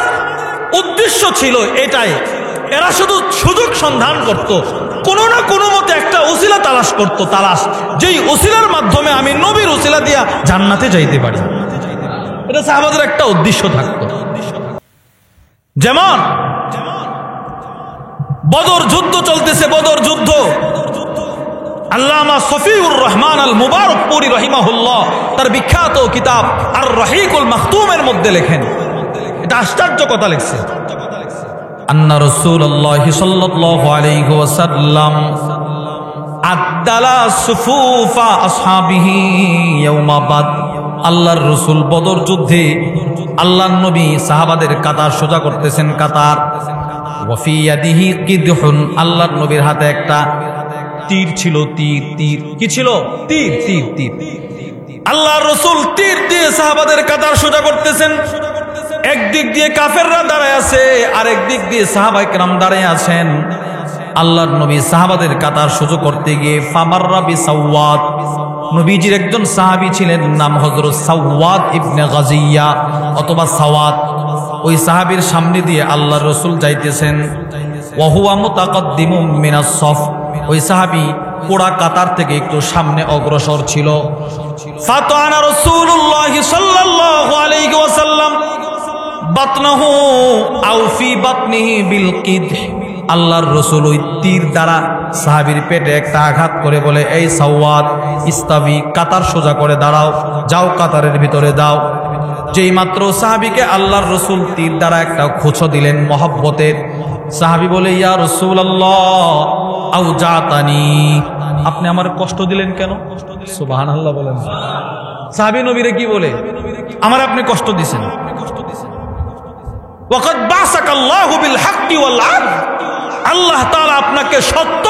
উদ্দেশ্য ছিল এটাই, এরা শুধু সুযোগ সন্ধান করত, কোনো না কোনো মতে একটা উসিলা তালাশ তালাশ করত, তালাশ যেই ওসিলার মাধ্যমে আমি নবীর ওসিলা দিয়া জান্নাতে যাইতে পারি। এটা সাহাবাদের একটা উদ্দেশ্য থাকতো। যেমন বদর যুদ্ধ চলতেছে, বদর যুদ্ধ আল্লামা সফিউর রহমান আল মুবারকপুরি রাহিমাহুল্লাহ তার বিখ্যাত কিতাব আর রহিকুল মাখতুমের মধ্যে লেখেন, এটা আশ্চর্য কথা লিখছে, আন্না রাসূলুল্লাহ সাল্লাল্লাহু আলাইহি ওয়াসাল্লাম আদালা সুফুফা আসহাবিহি ইয়াউমা বাদ। আল্লাহর রাসূল বদর যুদ্ধে আল্লাহর নবী সাহাবাদের কাতার সোজা করতেছেন, কাতার। ওয়া ফি ইয়াদিহি কিদহুন, আল্লাহর নবীর হাতে একটা তীর ছিল, তীর, তীর কি ছিল? তীর, তীর, তীর। আল্লাহর রাসূল তীর দিয়ে সাহাবাদের কাতার সোজা করতেছেন। একদিক দিয়ে কাফেররা দাঁড়ায় আছে, আর একদিক দিয়ে সাহাবায়ে কেরাম দাঁড়ায় আছেন। আল্লাহর নবী সাহাবাদের কাতার সোজা করতে গিয়ে ফামাররা বিসাওয়াদ, নবীজির একজন সাহাবী ছিলেন, নাম হযরত সাওয়াদ ইবনে গাজিয়া অথবা সাওয়াদ। ওই সাহাবীর সামনে দিয়ে আল্লাহর রাসূল যাইতেছেন। ওয়া হুয়া মুতাকাদ্দিমুম মিনাস সফ, ওই সাহাবী পোড়া কাতার থেকে একটু সামনে অগ্রসর ছিল। ফাতানা রাসূলুল্লাহ সাল্লাল্লাহু আলাইহি ওয়াসাল্লাম বাতনাহু আও ফি বাতনিহি বিল কিদ, আল্লাহর রাসূল ওই তীর দ্বারা সাহাবীর পেটে একটা আঘাত করে বলে, এই সাওয়াদ ইস্তাবি, কাতার সোজা করে দাঁড়াও, যাও কাতারের ভিতরে দাও। যেই মাত্র সাহাবীকে আল্লাহর রাসূল তীর দ্বারা একটা খোঁচো দিলেন মহব্বতের, সাহাবী বলে, ইয়া রাসূলুল্লাহ আউজাতানি, আপনি আমার কষ্ট দিলেন কেন? সুবহানাল্লাহ বলেন। সাহাবী নবীরে কি বলে? আমার আপনি কষ্ট দিছেন। ওয়াকাদ বাসাকাল্লাহু বিল হাক্কি ওয়াল আদল, আল্লাহ তাআলা আপনাকে সত্য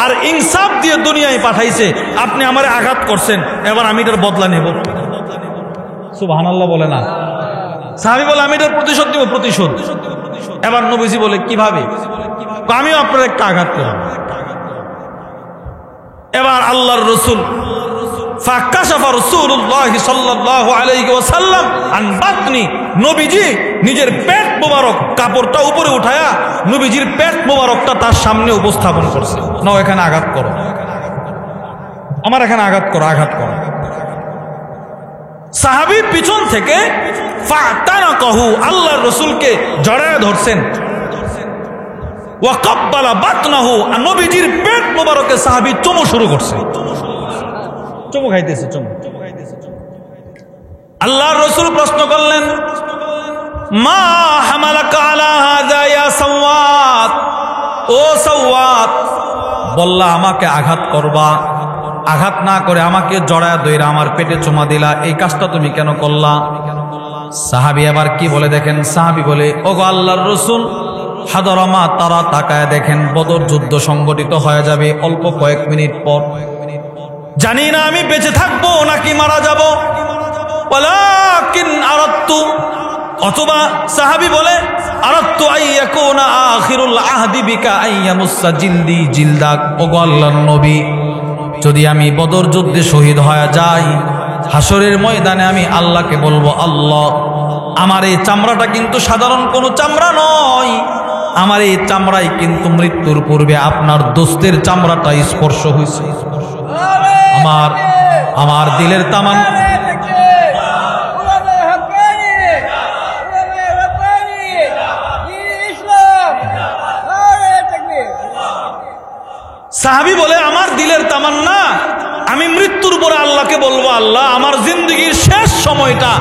আর ইনসাফ দিয়ে দুনিয়ায় পাঠাইছে, আপনি আমারে আঘাত করছেন, এবার আমি এটার বদলা নেব। সুবহানাল্লাহ বলে না? সাহাবী বলে, আমি এটার প্রতিশোধ নেব, প্রতিশোধ। এবার নবীজি বলে, কিভাবে? আমিও আপনার একটা আঘাত করব। এবার আল্লাহর রাসূল ফাকাশাফা রাসূলুল্লাহ সাল্লাল্লাহু আলাইহি ওয়াসাল্লাম আন বাতনি, নবীজি নিজের পেট মোবারক কাপড়টা উপরে উঠায়া নবীজির পেট মোবারকটা তার সামনে উপস্থাপন করছে। নাও এখানে আঘাত করো, আমার এখানে আঘাত করো, আঘাত করো। সাহাবী পিছন থেকে ফাতানাকাহু, আল্লাহর রাসূলকে জড়ায় ধরছেন। ওয়া কাব্বালা বাতনাহু, নবীজির পেট মোবারকে সাহাবী চুমু শুরু করছে, চুমু খাইতেছে, চুমু। আল্লাহর রাসূল প্রশ্ন করলেন, মা হামালাকা আলা হাযা ইয়া সাওয়াদ, ও সাওয়াদ, বললা আমাকে আঘাত করবা, আঘাত না করে আমাকে জড়ায়া ধইরা আমার পেটে চুমা দিলা, এই কাজটা তুমি কেন করলা? সাহাবী আবার কি বলে দেখেন, সাহাবী বলে, ওগো আল্লাহর রাসূল, হাদরামা তারা, তাকায় দেখেন বদর যুদ্ধ সংগঠিত হয়ে যাবে অল্প কয়েক মিনিট পর, জানি না আমি বেঁচে থাকবো নাকি মারা যাব। ওয়ালাকিন আরাদতু, অথবা সাহাবী বলে, আরাদতু আইয়াকুনা আখিরুল আহদি বিকা আইয়ামুসা জিলদি জিলদাক, ওগো আল্লাহর নবী, যদি আমি বদর যুদ্ধে শহীদ হয়ে যাই, হাসরের ময়দানে আমি আল্লাহকে বলবো, আল্লাহ আমার এই চামড়াটা কিন্তু সাধারণ কোনো চামড়া নয়, আমার এই চামড়াই কিন্তু মৃত্যুর পূর্বে আপনার দোস্তের চামড়াটা স্পর্শ হয়েছে। আমার দিলের তামান, সাহাবী বলে, আমার দিলের তামান্না, আমি মৃত্যুর পরে আল্লাহকে বলবো, আল্লাহ আমার জিন্দগির শেষ সময়টা,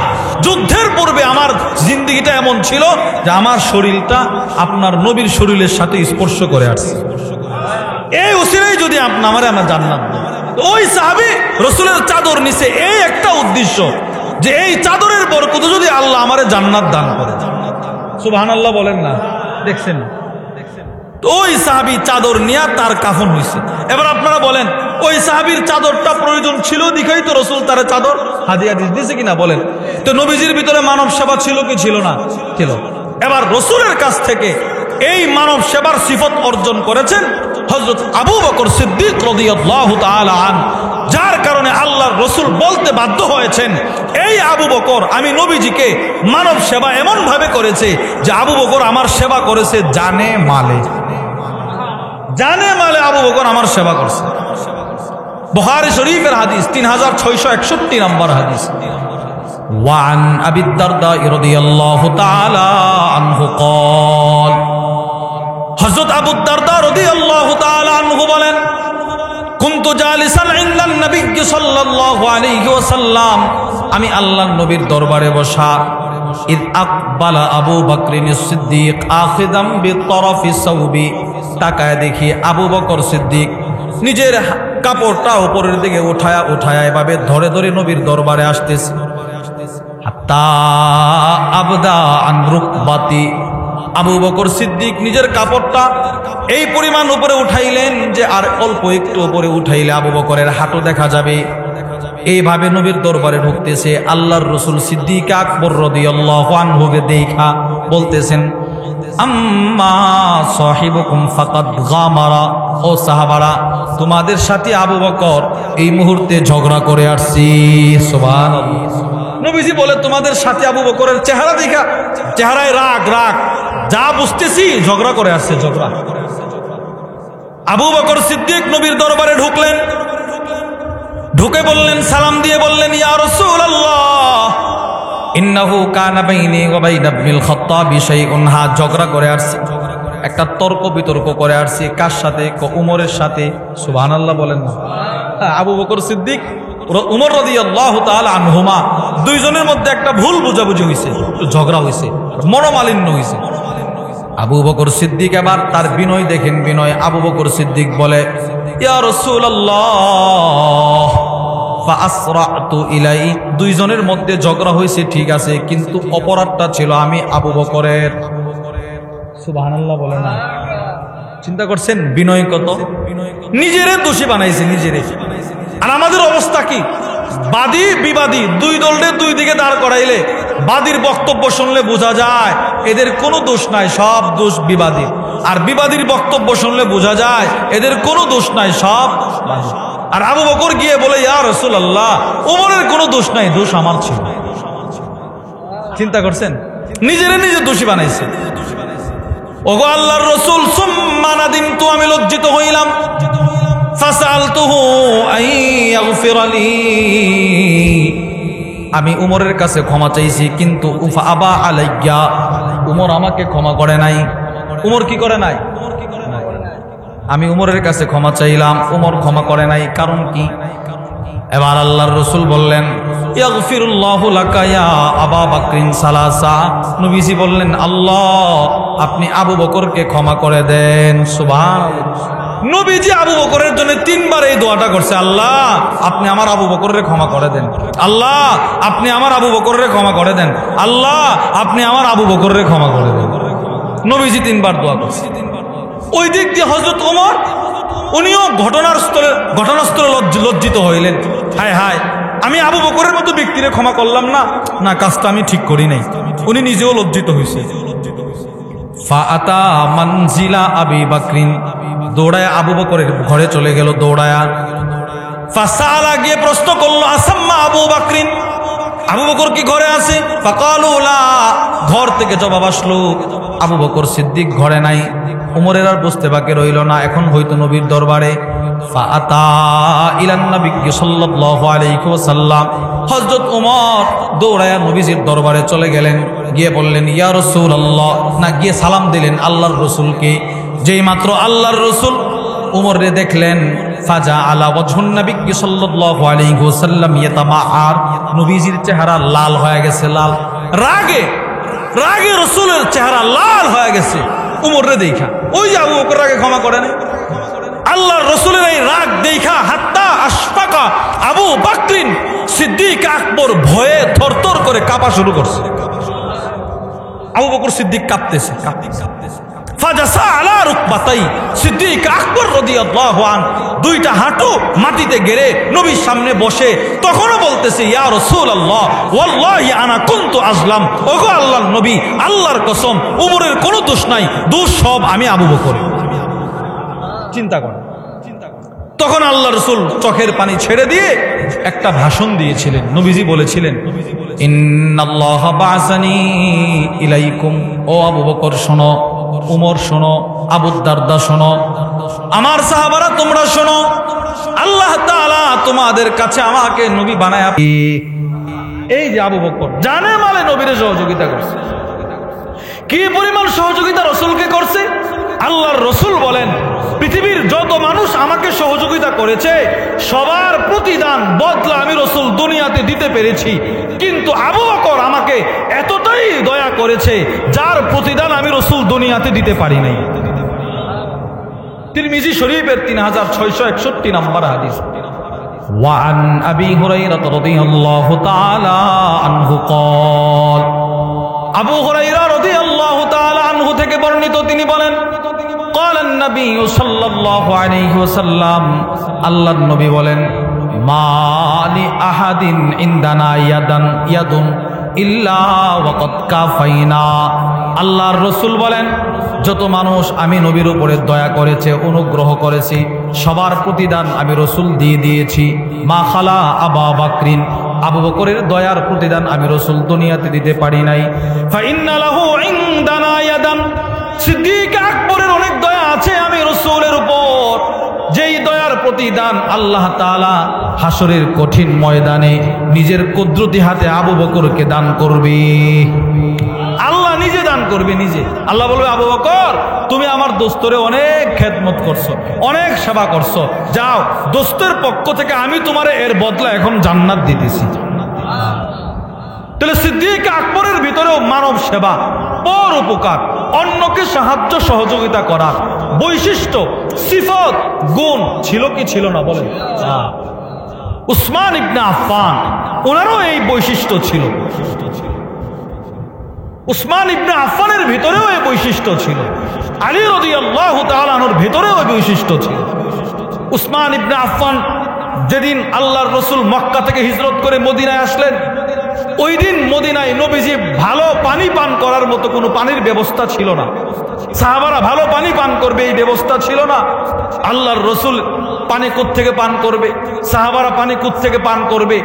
যুদ্ধের পূর্বে আমার জিন্দগিটা এমন ছিল যে আমার শরীরটা আপনার নবীর শরীরের সাথে স্পর্শ করে আসছে, এই উসিলাই যদি আমার জান্নাত দেন। ওই সাহাবী রাসূলের চাদর নিচে এই একটা উদ্দেশ্য, যে এই চাদরের বরকতে যদি আল্লাহ আমারে জান্নাত দান করে। সুবহানাল্লাহ বলেন না? দেখছেন, ওই সাহাবী চাদর নিয়ে তার কাফন হয়েছে। এবার আপনারা বলেন, ওই সাহাবীর চাদরটা প্রয়োজন ছিল দেখাই তো রাসূল তার চাদর হাদিয়া দিয়েছে কিনা বলেন? তো নবীজির ভিতরে মানব সেবা ছিল কি ছিল না? ছিল। এবার রাসূলের কাছ থেকে এই মানব সেবার সিফত অর্জন করেছেন হযরত আবু বকর সিদ্দিক রাদিয়াল্লাহু তাআলা আনহু, যার কারণে আল্লাহর রাসূল বলতে বাধ্য হয়েছেন, এই আবু বকর আমি নবীজিকে মানব সেবা এমন ভাবে করেছে যে আবু বকর আমার সেবা করেছে জানে মালে, জানে মালে আবু বকর আমার সেবা করছে। বুখারী শরীফের হাদিস 3661 নম্বর হাদিস। ওয়ান আবি দারদা রাদিয়াল্লাহু তাআলা আনহু قال হযরত আবু দারদা রাদিয়াল্লাহু তাআলা আনহু বলেন, কুনতু জালিসান ইনদান নবী সাল্লাল্লাহু আলাইহি ওয়াসাল্লাম, আমি আল্লাহর নবীর দরবারে বসা। ইদ আকবালা আবু বকর সিদ্দিক আখিদাম বিতরফি সাওবি, তাকায় দেখি আবু বকর সিদ্দিক নিজের কাপড়টা উপরের দিকে উঠায়া এভাবে ধরে ধরে নবীর দরবারে আসতেছে। হাত্তা আবদা আন রুকবাতি, আবু বকর সিদ্দিক নিজের কাপড়টা এই পরিমাণ উপরে উঠাইলেন যে আর অল্প একটু উপরে উঠাইলে আবু বকরের হাঁটু দেখা যাবে। এইভাবে নবীর দরবারে ঢুকতেছে। আল্লাহর রাসূল সিদ্দিক আকবর রাদিয়াল্লাহু আনহুকে দেখা বলতেছেন, আম্মা সাহিবুকুম ফাকাদ গামারা, ও সাহাবারা, তোমাদের সাথে আবু বকর এই মুহূর্তে ঝগড়া করে আসছি। সুবহানাল্লাহ। নবীজি বলে, তোমাদের সাথে আবু বকরের চেহারা দেখা, চেহারায় রাগ রাগ, যা বুঝতেছি ঝগড়া করে আসছে, ঝগড়া। আবু বকর সিদ্দিক নবীর দরবারে ঢুকলেন, ঢুকে বললেন, সালাম দিয়ে বললেন, ইয়া রাসূলুল্লাহ ইন্নাহু কানা বাইনি ওয়া বাইনা ইবনিল খাত্তাব শাইউন, ঝগড়া করে আসছে, একটা তর্ক বিতর্ক করে আসছে। কার সাথে? উমরের সাথে। সুবহানাল্লাহ বলেন না। আবু বকর সিদ্দিক উমর রাদিয়াল্লাহু তাআলা আনহুমা, দুইজনের মধ্যে একটা ভুল বোঝাবুঝি হয়েছে, ঝগড়া হয়েছে, মনোমালিন্য হয়েছে। আবু বকর সিদ্দিক এবার তার বিনয় দেখেন, বিনয়। আবু বকর সিদ্দিক বলে, ইয়া রাসূলুল্লাহ ফাআসরাতু ইলাই, দুইজনের মধ্যে ঝগড়া হয়েছে ঠিক আছে, কিন্তু অপরাধটা ছিল আমি আবু বকরের। সুবহানাল্লাহ বলে না। চিন্তা করছেন বিনয় কত, নিজেরে দোষী বানাইছে, নিজেরে। আর আমাদের অবস্থা কি? বাদী বিবাদী দুই দলের দুই দিকে দাঁড় করাইলে বাদীর বক্তব্য শুনলে বোঝা যায় এদের কোনো দোষ নাই, সব দোষ বিবাদী। আর বিবাদীর বক্তব্য শুনলে বোঝা যায় এদের কোনো দোষ নাই, সব বাদী। আর আবু বকর গিয়ে বলে, ইয়া রাসূলুল্লাহ ওমরের কোনো দোষ নাই, দোষ আমার ছিল। চিন্তা করছেন, নিজেরে নিজে দোষী বানাইছে। ওগো আল্লাহর রাসূল, সুম্মা নাদিমতু, আমি লজ্জিত হইলাম। ফাসালতুহু আইয়াগফিরালি, আমি উমরের কাছে ক্ষমা চাইছি, কিন্তু উফা আবা আলাইয়া, উমর আমাকে ক্ষমা করে নাই। উমর কি করে নাই? আমি উমরের কাছে ক্ষমা চাইলাম, উমর ক্ষমা করে নাই। কারণ কি? এবার আল্লাহর রাসূল বললেন, ইয়াগফিরুল্লাহু লাকা ইয়া আবা বকরিন সালাসা, নবীজি বললেন, আল্লাহ আপনি আবু বকরকে ক্ষমা করে দেন। সুবহানাল্লাহ। নবীজি আবু বকরের জন্য তিনবার এই দোয়াটা করছে, আল্লাহ আপনি আমার আবু বকরের ক্ষমা করে দেন, আল্লাহ আপনি আমার আবু বকরের ক্ষমা করে দেন, আল্লাহ আপনি আমার আবু বকরের ক্ষমা করে দেন। নবীজি তিনবার দোয়া করছে। ওই দিক দিয়ে হযরত ওমর, উনিও ঘটনাস্থলে লজ্জিত হইলেন। হায় হায়, আমি আবু বকরের মতো ব্যক্তিরে ক্ষমা করলাম না, না কাজটা আমি ঠিক করি নাই। উনি নিজেও লজ্জিত হয়েছে। ফাআতা মানজিলা আবি বকরিন, দৌড়ায় আবু বকরের ঘরে চলে গেল, দৌড়ায়া। ফাসালা, গিয়ে প্রশ্ন করলো, আসাম্মা আবু বকরিন, আবু বকর কি ঘরে আছে? ফাকালু লা, ঘর থেকে জবাব আসলো, আবু বকর সিদ্দিক ঘরে নাই। উমরের আর বুঝতে বাকি রইল না, এখন হয়তো নবীর দরবারে। ফাআতা ইলান নবী সাল্লাল্লাহু আলাইহি ওয়াসাল্লাম, হযরত ওমর দৌড়ায়া নবীজির দরবারে চলে গেলেন। গিয়ে বললেন, ইয়া রাসূলুল্লাহ, না গিয়ে সালাম দিলেন আল্লাহর রাসূলকে। যেই মাত্র আল্লাহর রাসূল উমরে দেখলেন, ফাজা আলা ওয়াজহুন নবী সাল্লাল্লাহু আলাইহি ওয়াসাল্লাম ইয়াতামাআর, নবীজির চেহারা লাল হয়ে গেছে, লাল। রাগে রাগে রাসূলের চেহারা লাল হয়ে গেছে উমরে দেখা। ওই যে আবু বকর রাগে ক্ষমা করে নাই, আল্লাহর রাসূলের এই রাগ দেখা হাত্তা আশফাকা আবু বকরিন সিদ্দিক আকবর ভয়ে থরথর করে কাঁপা শুরু করছে। আবু বকর সিদ্দিক কাঁপতেছে। ফাজাসা আলা রুকবাতাই, সিদ্দিক আকবর রাদিয়াল্লাহু আন দুইটা হাঁটু মাটিতে গেড়ে নবীর সামনে বসে তখনও বলতেছে, ইয়া রাসূলুল্লাহ ওয়াল্লাহি আনা কুনতু আজলাম, ওগো আল্লাহর নবী, আল্লাহর কসম উমরের কোনো দোষ নাই, দোষ সব আমি আবু বকরের। চিন্তা কর। তখন আল্লাহ রাসূল চোখের পানি ছেড়ে দিয়ে একটা ভাষণ দিয়েছিলেন। নবীজি বলেছিলেন, ইন্নাল্লাহা বা'সানি ইলাইকুম, ও আবু বকর শোনো, উমর শোনো, আবু দারদা শোনো, আমার সাহাবারা তোমরা শোনো, আল্লাহ তাআলা তোমাদের কাছে আমাকে নবী বানায়। এই যে আবু বকর জানে মালে নবীর সহযোগিতা করছে। কি পরিমাণ সহযোগিতা রসুলকে করছে? আল্লাহর রসুল বলেন, পৃথিবীর যত মানুষ আমাকে সহযোগিতা করেছে সবার প্রতিদান বদলা আমি রসুল দুনিয়াতে দিতে পেরেছি, কিন্তু আবু বকর আমাকে এতটাই দয়া করেছে যার প্রতিদান আমি রসুল দুনিয়াতে দিতে পারি নাই। তিরমিজি শরীফের 3661 নম্বর হাদিস। وعن أبي هريرة رضي الله تعالى عنه قال আবু হুরায়রা রাদিয়াল্লাহু তাআলা আনহু থেকে বর্ণিত, তিনি বলেন, قال النبي صلى الله عليه وسلم, আল্লাহর নবী বলেন, মা লি আহাদিন ইনদানা ইয়াদুন ইল্লা ওয়াকাদ কাফাইনা। আল্লাহর রাসূল বলেন, যত মানুষ আমি নবীর উপরে দয়া করেছে, অনুগ্রহ করেছি, সবার প্রতিদান আমি রসুল দিয়ে দিয়েছি। মা খালা আবা বাকরিন, আবু বকরের দয়ার প্রতিদান আমি রসুল দুনিয়াতে দিতে পারি নাই। ফাইন্না লাহু ইনদানা ইয়াদান, সিদ্দিক আকবরের অনেক দয়া আছে আমি রসুলের উপর, যেই দয়ার প্রতিদান আল্লাহ তাআলা হাসরের কঠিন ময়দানে নিজের কুদরতি হাতে আবু বকরকে দান করবে। আল্লাহ নিজে দান করবে, নিজে। আল্লাহ বলবে, আবু বকর তুমি আমার দোস্তরে অনেক খেদমত করছো, অনেক সেবা করছো, যাও দোস্তের পক্ষ থেকে আমি তোমারে এর বদলা এখন জান্নাত দিতেছি। তাহলে সিদ্দিক আকবরের ভিতরেও মানব সেবা, পর উপকার, অন্যকে সাহায্য সহযোগিতা করার বৈশিষ্ট্য, সিফত, গুণ ছিল কি ছিল না বলেন? উসমান ইবনে আফফান ওনারও এই বৈশিষ্ট্য ছিল। উসমান ইবনে আফফানের ভিতরেও এই বৈশিষ্ট্য ছিল। আলী রাদিয়াল্লাহু তাআলা আনহুর ভিতরেও এই বৈশিষ্ট্য ছিল। উসমান ইবনে আফফান যেদিন আল্লাহর রসুল মক্কা থেকে হিজরত করে মদিনায় আসলেন, ওই দিন মদিনায় নবীজি ভালো পানি পান করার মতো কোনো পানির ব্যবস্থা ছিল না। সাহাবারা ভালো পানি পান করবে এই ব্যবস্থা ছিল না। আল্লাহর রসুল পানি কোত্থেকে পান করবে? সাহাবারা পানি কোত্থেকে পান করবে?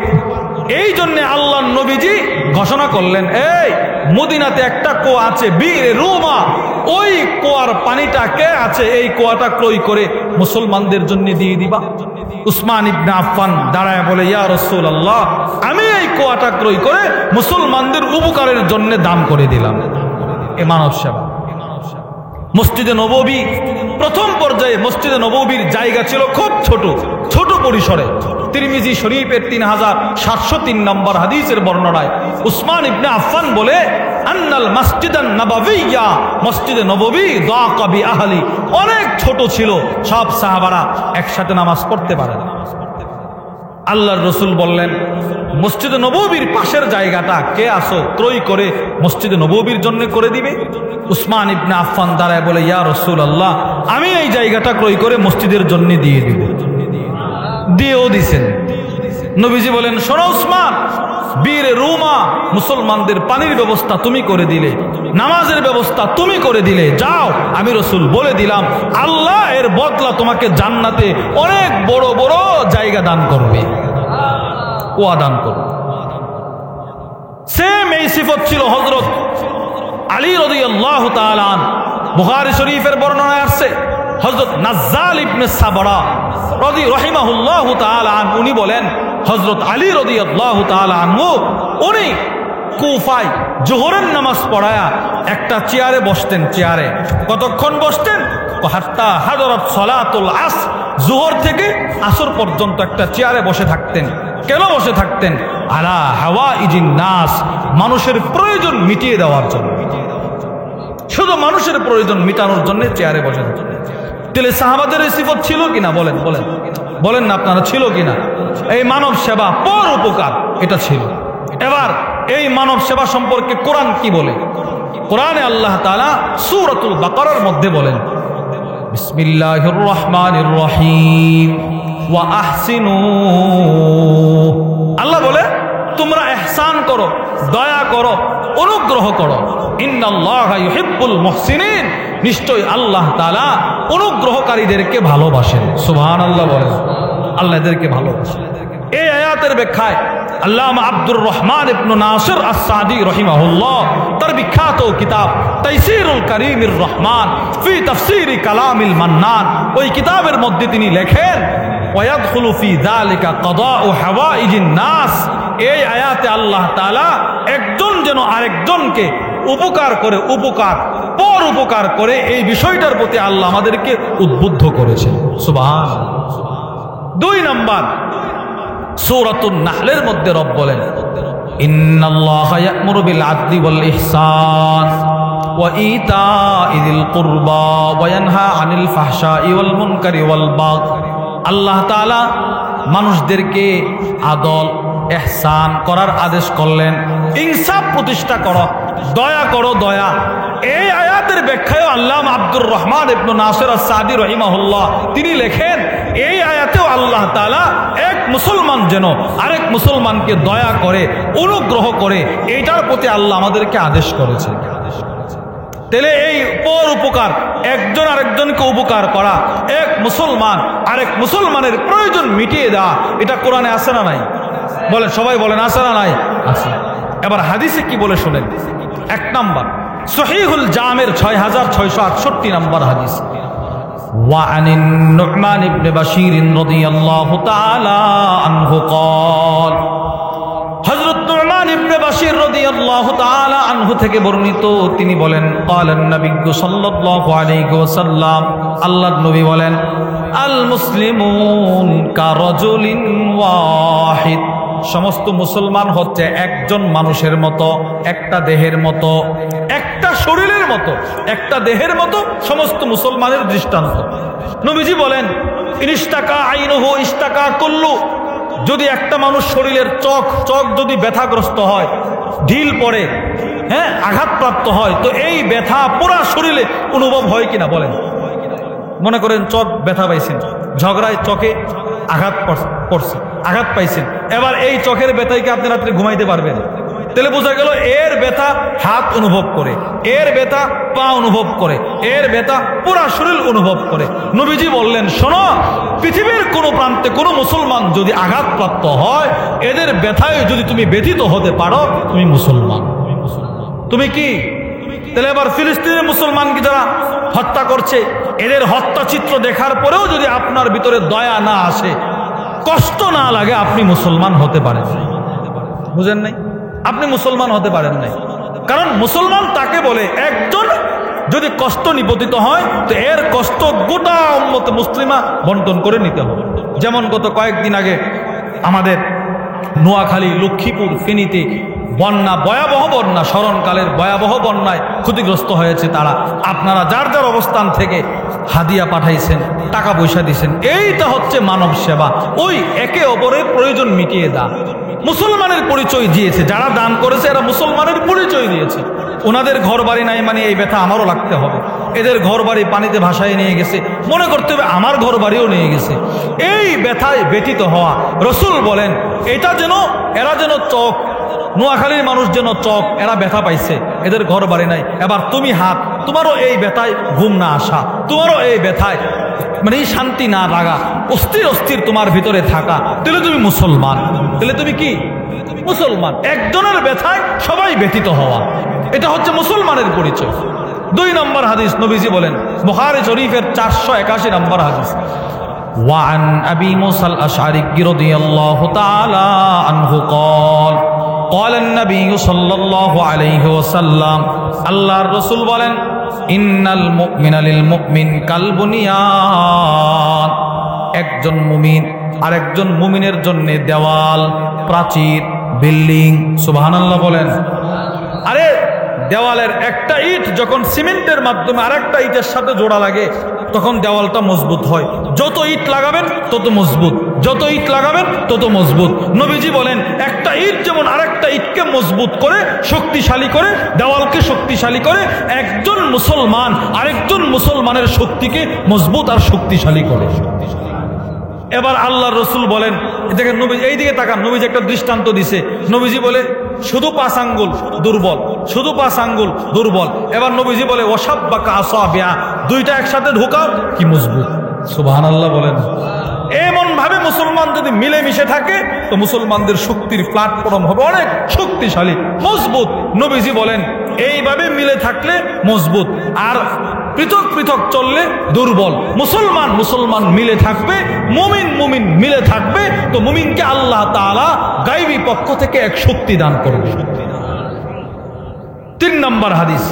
এই জন্য আল্লাহর নবীজি ঘোষণা করলেন, এই মদিনাতে একটা কুয়া আছে, বীর রুমা, ওই কুয়ার পানিটা কে আছে এই কুয়াটা ক্রয় করে মুসলমানদের জন্য দিয়ে দিবা। উসমান ইবনে আফফান দাঁড়ায় বলে, ইয়া রাসূলুল্লাহ, আমি এই কুয়াটা ক্রয় করে মুসলমানদের উপকারের জন্য দান করে দিলাম। এ মানব সেবা। মসজিদে নববী, প্রথম পর্যায়ে মসজিদে নববীর জায়গা ছিল খুব ছোট পরিসরে। তিরমিজি শরীফের 3703 নম্বর হাদিসের বর্ণনায় উসমান ইবনে আফফান বলে, আন্নাল মসজিদান নববিয়্যা, মসজিদে নববী দাকা বি আহলি, অনেক ছোট ছিল, সব সাহাবারা একসাথে নামাজ পড়তে পারে না। আল্লাহর রসুল বললেন, মসজিদে নববীর পাশের জায়গাটা কে আসো ক্রয় করে মসজিদে নববীর জন্য করে দিবে? উসমান ইবনে আফফান দাঁড়ায় বলে, ইয়া রাসূলুল্লাহ, আমি এই জায়গাটা ক্রয় করে মসজিদের জন্য দিয়ে দিব। দিয়েও দিছেন। নবীজি বলেন, শোনো উসমান, বীর রুমা, মুসলমানদের পানির ব্যবস্থা তুমি করে দিলে, নামাজের ব্যবস্থা তুমি করে দিলে, যাও আমি রসুল বলে দিলাম আল্লাহ এর বদলা তোমাকে জান্নাতে অনেক বড় বড় জায়গা দান করবে, কুয়া দান করবে। সেম এই সিফত ছিল হযরত আলী রাদিয়াল্লাহু তাআলা আনহু। বুখারী শরীফের বর্ণনায় আসছে, হযরত নাজ্জাল ইবনে সাবরা রাহিমাহুল্লাহু তাআলা আনহু উনি বলেন, হযরত আলী রাদিয়াল্লাহু তাআলা আনহু উনি কুফায় জোহরের নামাজ পড়ায়া একটা চেয়ারে বসতেন। চেয়ারে কতক্ষণ বসতেন? হাত্তা হাদরাত সালাতুল আসর, জোহর থেকে আসর পর্যন্ত একটা চেয়ারে বসে থাকতেন। কেন বসে থাকতেন? আলা হাওয়াইজিন নাস, মানুষের প্রয়োজন মিটিয়ে দেওয়ার জন্য, শুধু মানুষের প্রয়োজন মিটানোর জন্য চেয়ারে বসে থাকতেন। তাহলে সাহাবাদের এই সিফত ছিল কিনা? বলেন বলেন বলেন না আপনারা, ছিল কিনা? এই মানব সেবা, পর উপকার, এটা ছিল। এবার এই মানব সেবা সম্পর্কে কোরআন কি বলে? কোরআনে আল্লাহ তাআলা সূরাতুল বাকারার মধ্যে বলেন, বিসমিল্লাহির রহমানির রহিম, ওয়া আহসিনু। আল্লাহ বলে, তোমরা ইহসান করো, দয়া করো, অনুগ্রহ করো। ইন্নাল্লাহা ইউহিব্বুল মুহসিনিন, নিশ্চয় আল্লাহ তাআলা অনুগ্রহকারীদেরকে ভালোবাসেন। সুবহানাল্লাহ বলেন, আল্লাহ এদেরকে ভালোবাসেন। এই আয়াতের ব্যাখ্যায় আল্লামা আব্দুর রহমান ইবনে নাসির আস-সাদি রাহিমাহুল্লাহ তার বিখ্যাত কিতাব তাইসিরুল কারীমির রহমান ফি তাফসীরি কালামিল মান্নান, ওই কিতাবের মধ্যে তিনি লেখেন, ওয়ায়াদখুলু ফি যালিকা কাদাউ হাওয়াইজিন নাস। এই আয়াতে আল্লাহ তাআলা একজন যেন আরেকজনকে উপকার করে, পর উপকার করে, এই বিষয়টার প্রতি আল্লাহ আমাদেরকে উদ্বুদ্ধ করেছেন। সুবহানাল্লাহ। 2 নাম্বার সূরাতুন নাহলের মধ্যে রব বলেন, ইন্নাল্লাহা ইয়া'মুরু বিল আদলি ওয়াল ইহসান ওয়া ইতা'i যিল কুরবা ওয়া ইয়ানহা আনিল ফাহশাই ওয়াল মুনকারি ওয়াল বাগয়। আল্লাহ তাআলা মানুষদেরকে আদল ইহসান করার আদেশ করলেন, ইনসাফ প্রতিষ্ঠা করো, দয়া করো, দয়া। এই আয়াতের ব্যাখ্যায় আল্লামা আব্দুর রহমান ইবনে নাসির আস-সাদি রাহিমাহুল্লাহ তিনি লেখেন, এই আয়াতেও আল্লাহ তাআলা এক মুসলমান যেন আরেক মুসলমানকে দয়া করে, অনুগ্রহ করে, এইটার প্রতি আল্লাহ আমাদেরকে আদেশ করেছে। তাহলে এই পর উপকার, একজন আরেকজনকে উপকার করা, এক মুসলমান আরেক মুসলমানের প্রয়োজন মিটিয়ে দেওয়া, এটা কোরআনে আছে না নাই? বলেন, সবাই বলেন, আছে না নাই? আছে। এবার হাদিসে কি বলে শোনেন। 1 নাম্বার সহিহুল জামের 6668 নাম্বার হাদিস, ওয়া আনিন নু'মান ইবনে বাশীর রাদিয়াল্লাহু তাআলা আনহু قال, হযরত নু'মান ইবনে বাশীর রাদিয়াল্লাহু তাআলা আনহু থেকে বর্ণিত, তিনি বলেন, ক্বালান নবী সাল্লাল্লাহু আলাইহি ওয়াসাল্লাম, আল্লাহর নবী বলেন, আল মুসলিমুন কারাজুলিন ওয়াহিদ, সমস্ত মুসলমান হচ্ছে একজন মানুষের মতো, একটা দেহের মতো, একটা শরীরের মতো, একটা দেহের মতো সমস্ত মুসলমানের দৃষ্টান্ত। নবীজি বলেন, ইনস্তাকা আইনুহু ইস্তাকা কুল্লু, যদি একটা মানুষ শরীরের চোখ যদি ব্যথাগ্রস্ত হয়, ঢিল পড়ে, হ্যাঁ, আঘাতপ্রাপ্ত হয়, তো এই ব্যথা পুরা শরীরে অনুভব হয় কিনা বলেন? মনে করেন চোখ ব্যথা পাইছেন, ঝগড়ায় চোখে আঘাত পড়ছে, আঘাত পাইছেন, এবার এই চোখের ব্যথায় কি আপনি রাত্রে ঘুমাইতে পারবেন? তাহলে বোঝা গেল এর ব্যথা হাত অনুভব করে, এর ব্যথা পা অনুভব করে, এর ব্যথা পুরা শরীর অনুভব করে। নবীজি বললেন, শোনো, পৃথিবীর কোনো প্রান্তে কোনো মুসলমান যদি আঘাতপ্রাপ্ত হয়, এদের ব্যথায় যদি তুমি ব্যথিত হতে পারো, তুমি মুসলমান। তুমি কি? তাহলে এবার ফিলিস্তিনের মুসলমানকে যারা হত্যা করছে, এদের হত্যা চিত্র দেখার পরেও যদি আপনার ভিতরে দয়া না আসে, কষ্ট না লাগে, আপনি মুসলমান হতে পারেন। বুঝেন নাই? আপনি মুসলমান হতে পারেন নাই। কারণ মুসলমান তাকে বলে, একজন যদি কষ্ট নিপতিত হয়, তো এর কষ্ট গোটা উম্মতে মুসলিমা বন্টন করে নিতে হবে। যেমন গত কয়েকদিন আগে আমাদের নোয়াখালী, লক্ষ্মীপুর, ফেনীতে বন্যা, ভয়াবহ বন্যা, স্মরণকালের ভয়াবহ বন্যায় ক্ষতিগ্রস্ত হয়েছে তারা। আপনারা যার যার অবস্থান থেকে হাদিয়া পাঠাইছেন, টাকা পয়সা দিয়েছেন, এইটা হচ্ছে মানব সেবা। ওই একে অপরের প্রয়োজন মিটিয়ে দেয়া, মুসলমানের পরিচয় দিয়েছে। যারা দান করেছে এরা মুসলমানের পরিচয় দিয়েছে। ওনাদের ঘর বাড়ি নাই মানে এই ব্যথা আমারও লাগতে হবে। এদের ঘর বাড়ি পানিতে ভাসায় নিয়ে গেছে, মনে করতে হবে আমার ঘর বাড়িও নিয়ে গেছে। এই ব্যথায় ব্যথিত হওয়া, রসুল বলেন, এটা যেন, এরা যেন চোখ, নোয়াখালীর মানুষ যেন চোখ, এরা ব্যথা পাইছে, এদের ঘর বাড়ি নাই। এবার তুমি হাত, তোমারও এই ব্যথায় ঘুম না আসা, তোমারও এই ব্যথায় মানে শান্তি না লাগা, অস্থির অস্থির তোমার ভিতরে থাকা, তাহলে তুমি মুসলমান। তাহলে তুমি কি? মুসলমান। একজনের ব্যথায় সবাই ব্যথিত হওয়া, এটা হচ্ছে মুসলমানের পরিচয়। 2 নম্বর হাদিস, নবীজি বলেন, বুখারী শরীফের 481 নম্বর হাদিস, وعن أبي موسى الأشعري رضي الله تعالى عنه قال قال النبي صلى الله عليه وسلم, আল্লাহর রাসূল বলেন, ইন্নাল মুমিনা লিল মুমিন কাল বুনিয়ান, একজন মুমিন আরেকজন মুমিনের জন্য দেওয়াল, প্রাচীর, বিল্ডিং। সুবহানাল্লাহ বলেন। আরে দেওয়ালের একটা ইট যখন সিমেন্টের মাধ্যমে আরেকটা ইটের সাথে জোড়া লাগে, তখন দেওয়ালটা মজবুত হয়। যত ইট লাগাবেন তত মজবুত, যত ইট লাগাবেন তত মজবুত। নবীজি বলেন, একটা ইট যেমন আরেকটা ইটকে মজবুত করে, শক্তিশালী করে, দেওয়ালকে শক্তিশালী করে, একজন মুসলমান আরেকজন মুসলমানের শক্তিকে মজবুত আর শক্তিশালী করে। এবার আল্লাহর রাসূল বলেন, দেখেন নবী, এই দিকে তাকান, নবীজি একটা দৃষ্টান্ত দিছে। নবীজি বলে, শুধু 5 আঙ্গুল দুর্বল, শুধু 5 আঙ্গুল দুর্বল। এবার নবীজি বলে, ওয়াসাব্বাকা আসাবিয়া, দুইটা একসাথে ঢোকাও, কি মজবুত। সুবহানাল্লাহ বলেন। এমন ভাবে মুসলমান যদি মিলেমিশে থাকে, তো মুসলমানদের শক্তির প্ল্যাটফর্ম হবে অনেক শক্তিশালী, মজবুত। নবীজি বলেন, এইভাবে মিলে থাকলে মজবুত। আর পৃথক পৃথক চললে দুর্বল। মুসলমান মুসলমান মিলে থাকবে, মুমিন মুমিন মিলে থাকবে, তো মুমিনকে আল্লাহ তাআলা গায়বী পক্ষ থেকে এক শক্তি দান করবে। 3 নম্বর হাদিস।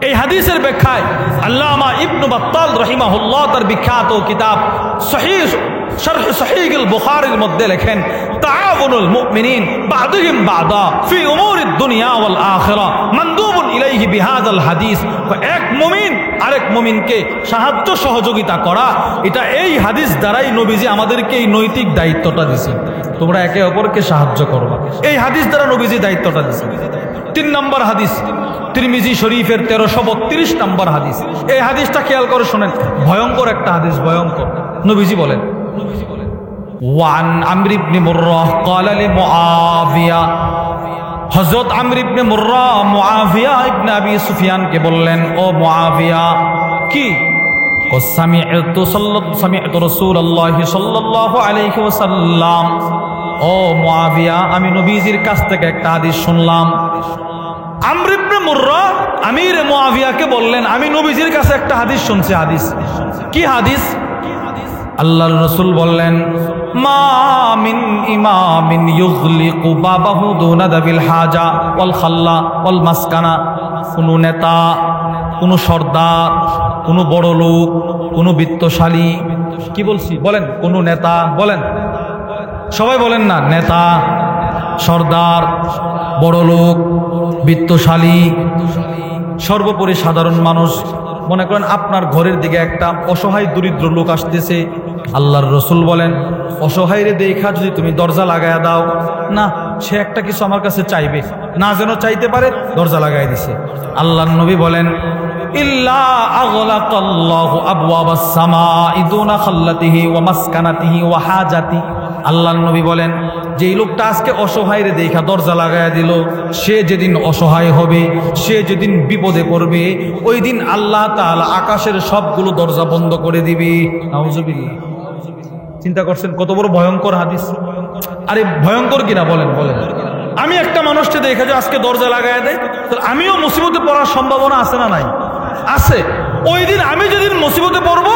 এই হাদিসের ব্যাখ্যায় আল্লামা ইবনে বাত্তাল রাহিমাহুল্লাহ তার বিখ্যাত কিতাব শরহ সহিহুল বুখারীর মধ্যে লেখেন, তাআওয়ানুল মুমিনিন বা'দুহুম বা'দা ফি উমুরিদ দুনিয়া ওয়াল আখিরা মানদুবুন ইলাইহি বিহাযাল হাদিস। এক মুমিন আরেক মুমিনকে সাহায্য সহযোগিতা করা, এটা এই হাদিস দ্বারাই নবীজি আমাদেরকে এই নৈতিক দায়িত্বটা দিয়েছেন, তোমরা একে অপরকে সাহায্য করবা। এই হাদিস দ্বারা নবীজি দায়িত্বটা দিয়েছেন। 3 নম্বর হাদিস, তিরমিজি শরীফের 1332 নম্বর হাদিস। এই হাদিসটা খেয়াল করে শোনেন, ভয়ঙ্কর একটা হাদিস, ভয়ঙ্কর। নবীজি বলেন, ওয়ান আমর ইবনে মুররাহ ক্বালা লিমুআবিয়া, হযরত আমর ইবনে মুররাহ মুআবিয়া ইবনে আবি সুফিয়ানকে বললেন, ও মুআবিয়া, কি? সামি'তু রাসূলুল্লাহি সাল্লাল্লাহু আলাইহি ওয়াসাল্লাম, ও মুআবিয়া, আমি নবীজির কাছ থেকে একটা হাদিস শুনলাম। আমর ইবনে মুররাহ আমির মুআবিয়াকে বললেন, আমি নবীজির কাছে একটা হাদিস শুনছি। হাদিস কি? হাদিস আল্লাহর রাসূল বললেন, মা মিন ইমামিন ইউগলিকু বাবাহু দুনা দাবিল হাজা ওয়াল খাল্লা ওয়াল মাসকানা, কোন নেতা, কোন সর্দার, কোন বড় লোক, কোন বিত্তশালী, কি বলছি বলেন, কোন নেতা, বলেন সবাই বলেন না, নেতা, সর্দার, বড় লোক, বিত্তশালী, সর্বোপরি সাধারণ মানুষ। মনে করেন আপনার ঘরের দিকে একটা অসহায় দরিদ্র লোক আসতেছে, আল্লাহর রাসূল বলেন, অসহায়রে দেখা যদি তুমি দরজা লাগায়া দাও, না সে একটা কিছু আমার কাছে চাইবে, না যেন চাইতে পারে, দরজা লাগাই দিছে। আল্লাহর নবী বলেন, ইল্লা আগলাকাল্লাহু আবওয়াবাস সামাই দুনা খাল্লাতিহি ওয়া মাসকানাতিহি ওয়া হাজাতি। আল্লাহর নবী বলেন, যেই লোকটা আজকে অসহায়রে দেখা দরজা লাগায়া দিল, সে যেদিন অসহায় হবে, সে যেদিন বিপদে পড়বে, ওই দিন আল্লাহ তাআলা আকাশের সবগুলো দরজা বন্ধ করে দিবে। নাউজুবিল্লাহ। চিন্তা করছেন কত বড় ভয়ঙ্কর হাদিস? আরে ভয়ঙ্কর কিনা বলেন বলেন। আমি একটা মানুষকে দেখে যে আজকে দরজা লাগায় দেয়, তাহলে আমিও মুসিবতে পড়ার সম্ভাবনা আছে না নাই? আছে। ওই দিন আমি যেদিন মুসিবতে পড়বো,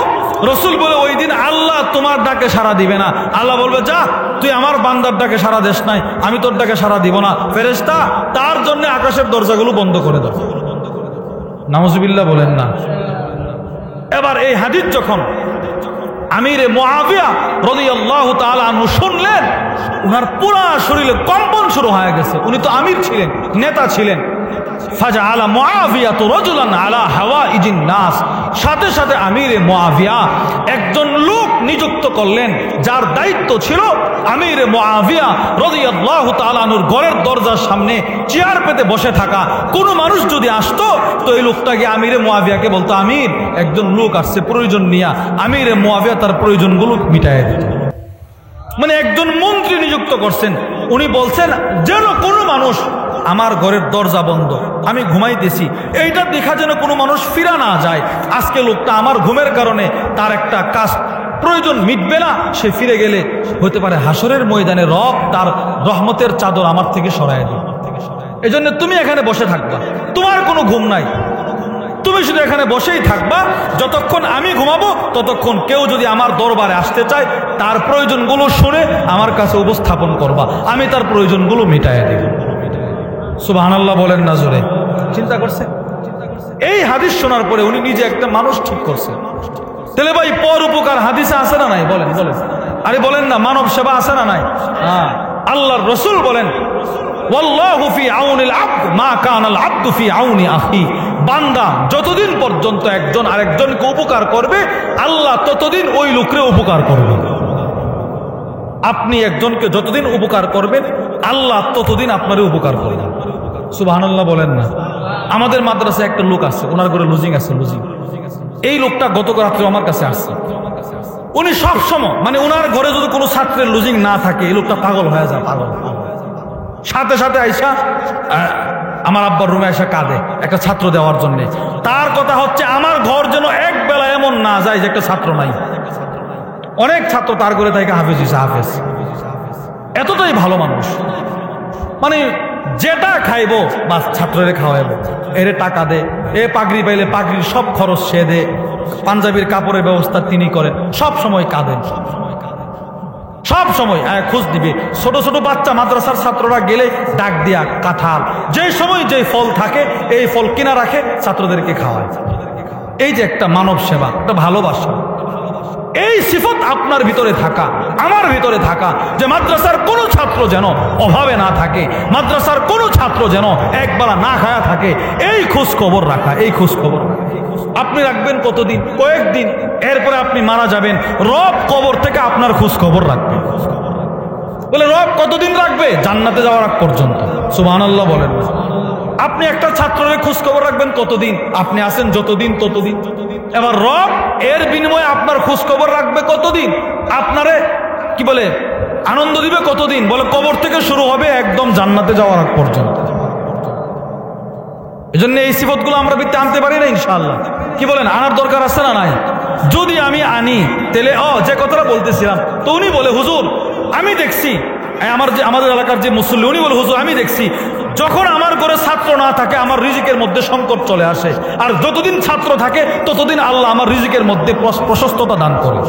রসুল বলে ওই দিন আল্লাহ তোমার ডাকে সাড়া দিবে না। আল্লাহ বলবে, যা তুই আমার বান্দার ডাকে সাড়া দেশ নাই, আমি তোর ডাকে সাড়া দিব না। ফেরেশতা তার জন্য আকাশের দরজাগুলো বন্ধ করে দাও। নাউজুবিল্লাহ বলেন না। এবার এই হাদিস যখন আমিরে মুআবিয়া রাদিয়াল্লাহু তাআলা আনহু শুনলেন, উনার পুরা শরীরে কম্পন শুরু হয়ে গেছে। উনি তো আমির ছিলেন, নেতা ছিলেন। ফাজআলা মুআবিয়াতু রাজুলান আলা হাওয়াইজিন নাস, সাথে সাথে আমিরে মুআবিয়া একজন লোক নিযুক্ত করলেন, যার দায়িত্ব ছিল আমিরে মুআবিয়া রাদিয়াল্লাহু তাআলা আনহুর ঘরের দরজার সামনে চেয়ার পেতে বসে থাকা। কোন মানুষ যদি আসতো, তো এই লোকটাকে আমিরে মুআবিয়াকে বলতো, আমির একজন লোক আসছে প্রয়োজন নিয়া। আমিরে মুআবিয়া তার প্রয়োজনগুলো মিটায় দিত। মানে একজন মন্ত্রী নিযুক্ত করছেন। উনি বলছেন, যেন কোনো মানুষ, আমার ঘরের দরজা বন্ধ, আমি ঘুমাইতেছি, এইটা দেখা যেন কোনো মানুষ ফিরা না যায়। আজকে লোকটা আমার ঘুমের কারণে তার একটা কাজ প্রয়োজন মিটবে না, সে ফিরে গেলে হতে পারে হাসরের ময়দানে রব তার রহমতের চাদর আমার থেকে সরায় দিবে। এই জন্য তুমি এখানে বসে থাকবা, তোমার কোনো ঘুম নাই, তুমি শুধু এখানে বসেই থাকবা। যতক্ষণ আমি ঘুমাবো, ততক্ষণ কেউ যদি আমার দরবারে আসতে চায়, তার প্রয়োজনগুলো শুনে আমার কাছে উপস্থাপন করবা, আমি তার প্রয়োজনগুলো মিটাইয়া দেব। সুবহানাল্লাহ বলেন না জোরে। চিন্তা করছে? এই হাদিস শোনার পরে উনি নিজে একটা মানুষ ঠিক করছে। তাহলে ভাই পর উপকার হাদিসে আছে না নাই? বলেন বলেন। আরে বলেন না, মানব সেবা আছে না নাই? হ্যাঁ। আল্লাহর রাসূল বলেন, ওয়াল্লাহু ফি আউনিল আবদ মা কানাল আবদু ফি আউনি আখি। বান্দা যতদিন পর্যন্ত একজন আরেকজনকে উপকার করবে, আল্লাহ ততদিন ওই লোককে উপকার করবে। আপনি একজনকে যতদিন উপকার করবেন, আল্লাহ ততদিন আপনারই উপকার করবেন। সুবহানাল্লাহ বলেন না। আমাদের মাদ্রাসায় একটা লোক আছে, ওনার ঘরে লুজিং আছে, লুজিং। এই লোকটা গত রাত্রে আমার কাছে আসছে। উনি সব সময়, মানে ওনার ঘরে যদি কোনো ছাত্রের লুজিং না থাকে, এই লোকটা পাগল হয়ে যায়, পাগল। সাথে সাথে আইসা আমার আব্বার রুমে আইসা কাঁদে একটা ছাত্র দেওয়ার জন্য। তার কথা হচ্ছে, আমার ঘর যেন এক বেলা এমন না যায় যে একটা ছাত্র নাই। অনেক ছাত্র তার ঘরে তাকে হাফেজ হয়েছে, হাফেজ। এতটাই ভালো মানুষ, মানে যেটা খাইবো বাস ছাত্ররে খাওয়াইবো। এরে টাকা দে, এ পাগড়ি পাইলে পাগড়ির সব খরচ সে দে, পাঞ্জাবির কাপড়ের ব্যবস্থা তিনি করেন, সব সময় কাঁদেন, সব সময় খোঁজ দিবে। ছোট ছোট বাচ্চা মাদ্রাসার ছাত্ররা গেলে ডাক দিয়া কাঁঠাল, যে সময় যে ফল থাকে এই ফল কিনা রাখে, ছাত্রদেরকে খাওয়ায়। এই যে একটা মানব সেবা, একটা ভালোবাসা, এই সিফত আপনার ভিতরে থাকা, আমার ভিতরে থাকা, যে মাদ্রাসার কোনো ছাত্র যেন অভাবে না থাকে, মাদ্রাসার কোনো ছাত্র যেন একবেলা না খায়া থাকে, এই খোঁজ খবর রাখা, এই খোঁজ খবর আপনি রাখবেন কতদিন? কয়েকদিন, এরপরে আপনি মারা যাবেন, রব কবর থেকে আপনার খোঁজ খবর রাখবে। বলে রব কতদিন রাখবে? জান্নাতে যাওয়ার আগ পর্যন্ত। সুবহানাল্লাহ বলেন। আপনি একটা ছাত্রের খোঁজ খবর রাখবেন কতদিন? আপনি আছেন যতদিন ততদিন। এবার রব এর বিনিময়ে আপনার খোঁজ খবর রাখবে কতদিন? আপনারে কি বলে আনন্দ দিবে কতদিন? বলে কবর থেকে শুরু হবে একদম জান্নাতে যাওয়ার আগ পর্যন্ত। এজন্য এই সিফতগুলো আমরা ভিত্তি আনতে পারি না ইনশাআল্লাহ। কি বলেন, আনার দরকার আছে না নাই? যদি আমি আনি তাহলে যে কথাটা বলতেছিলাম, তো উনি বলে হুজুর আমি দেখছি, আমাদের এলাকার যে মুসল্লি, উনি বলে হুজুর আমি দেখছি যখন আমার ঘরে ছাত্র না থাকে আমার রিজিকের মধ্যে সংকট চলে আসে, আর যতদিন ছাত্র থাকে ততদিন আল্লাহ আমার রিজিকের মধ্যে প্রশস্ততা দান করে।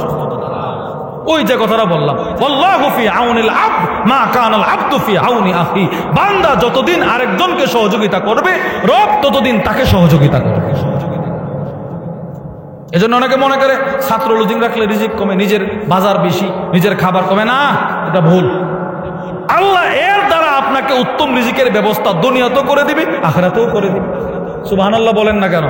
ওই যে কথাটা বললাম, ওয়াল্লাহু ফি আউনিল আবদ মা কানাল আবদু ফি আউনি আখি, বান্দা যতদিন আরেকজনকে সহযোগিতা করবে রব ততদিন তাকে সহযোগিতা করবে। এজন্য অনেকে মনে করে ছাত্র লজিং রাখলে রিজিক কমে, নিজের বাজার বেশি, নিজের খাবার কমে। না, এটা ভুল। আল্লাহ এর দ্বারা আপনাকে উত্তম রিজিকের ব্যবস্থা দুনিয়াতেও করে দিবে, আখিরাতেও করে দিবে। সুবহানাল্লাহ বলেন না কেন?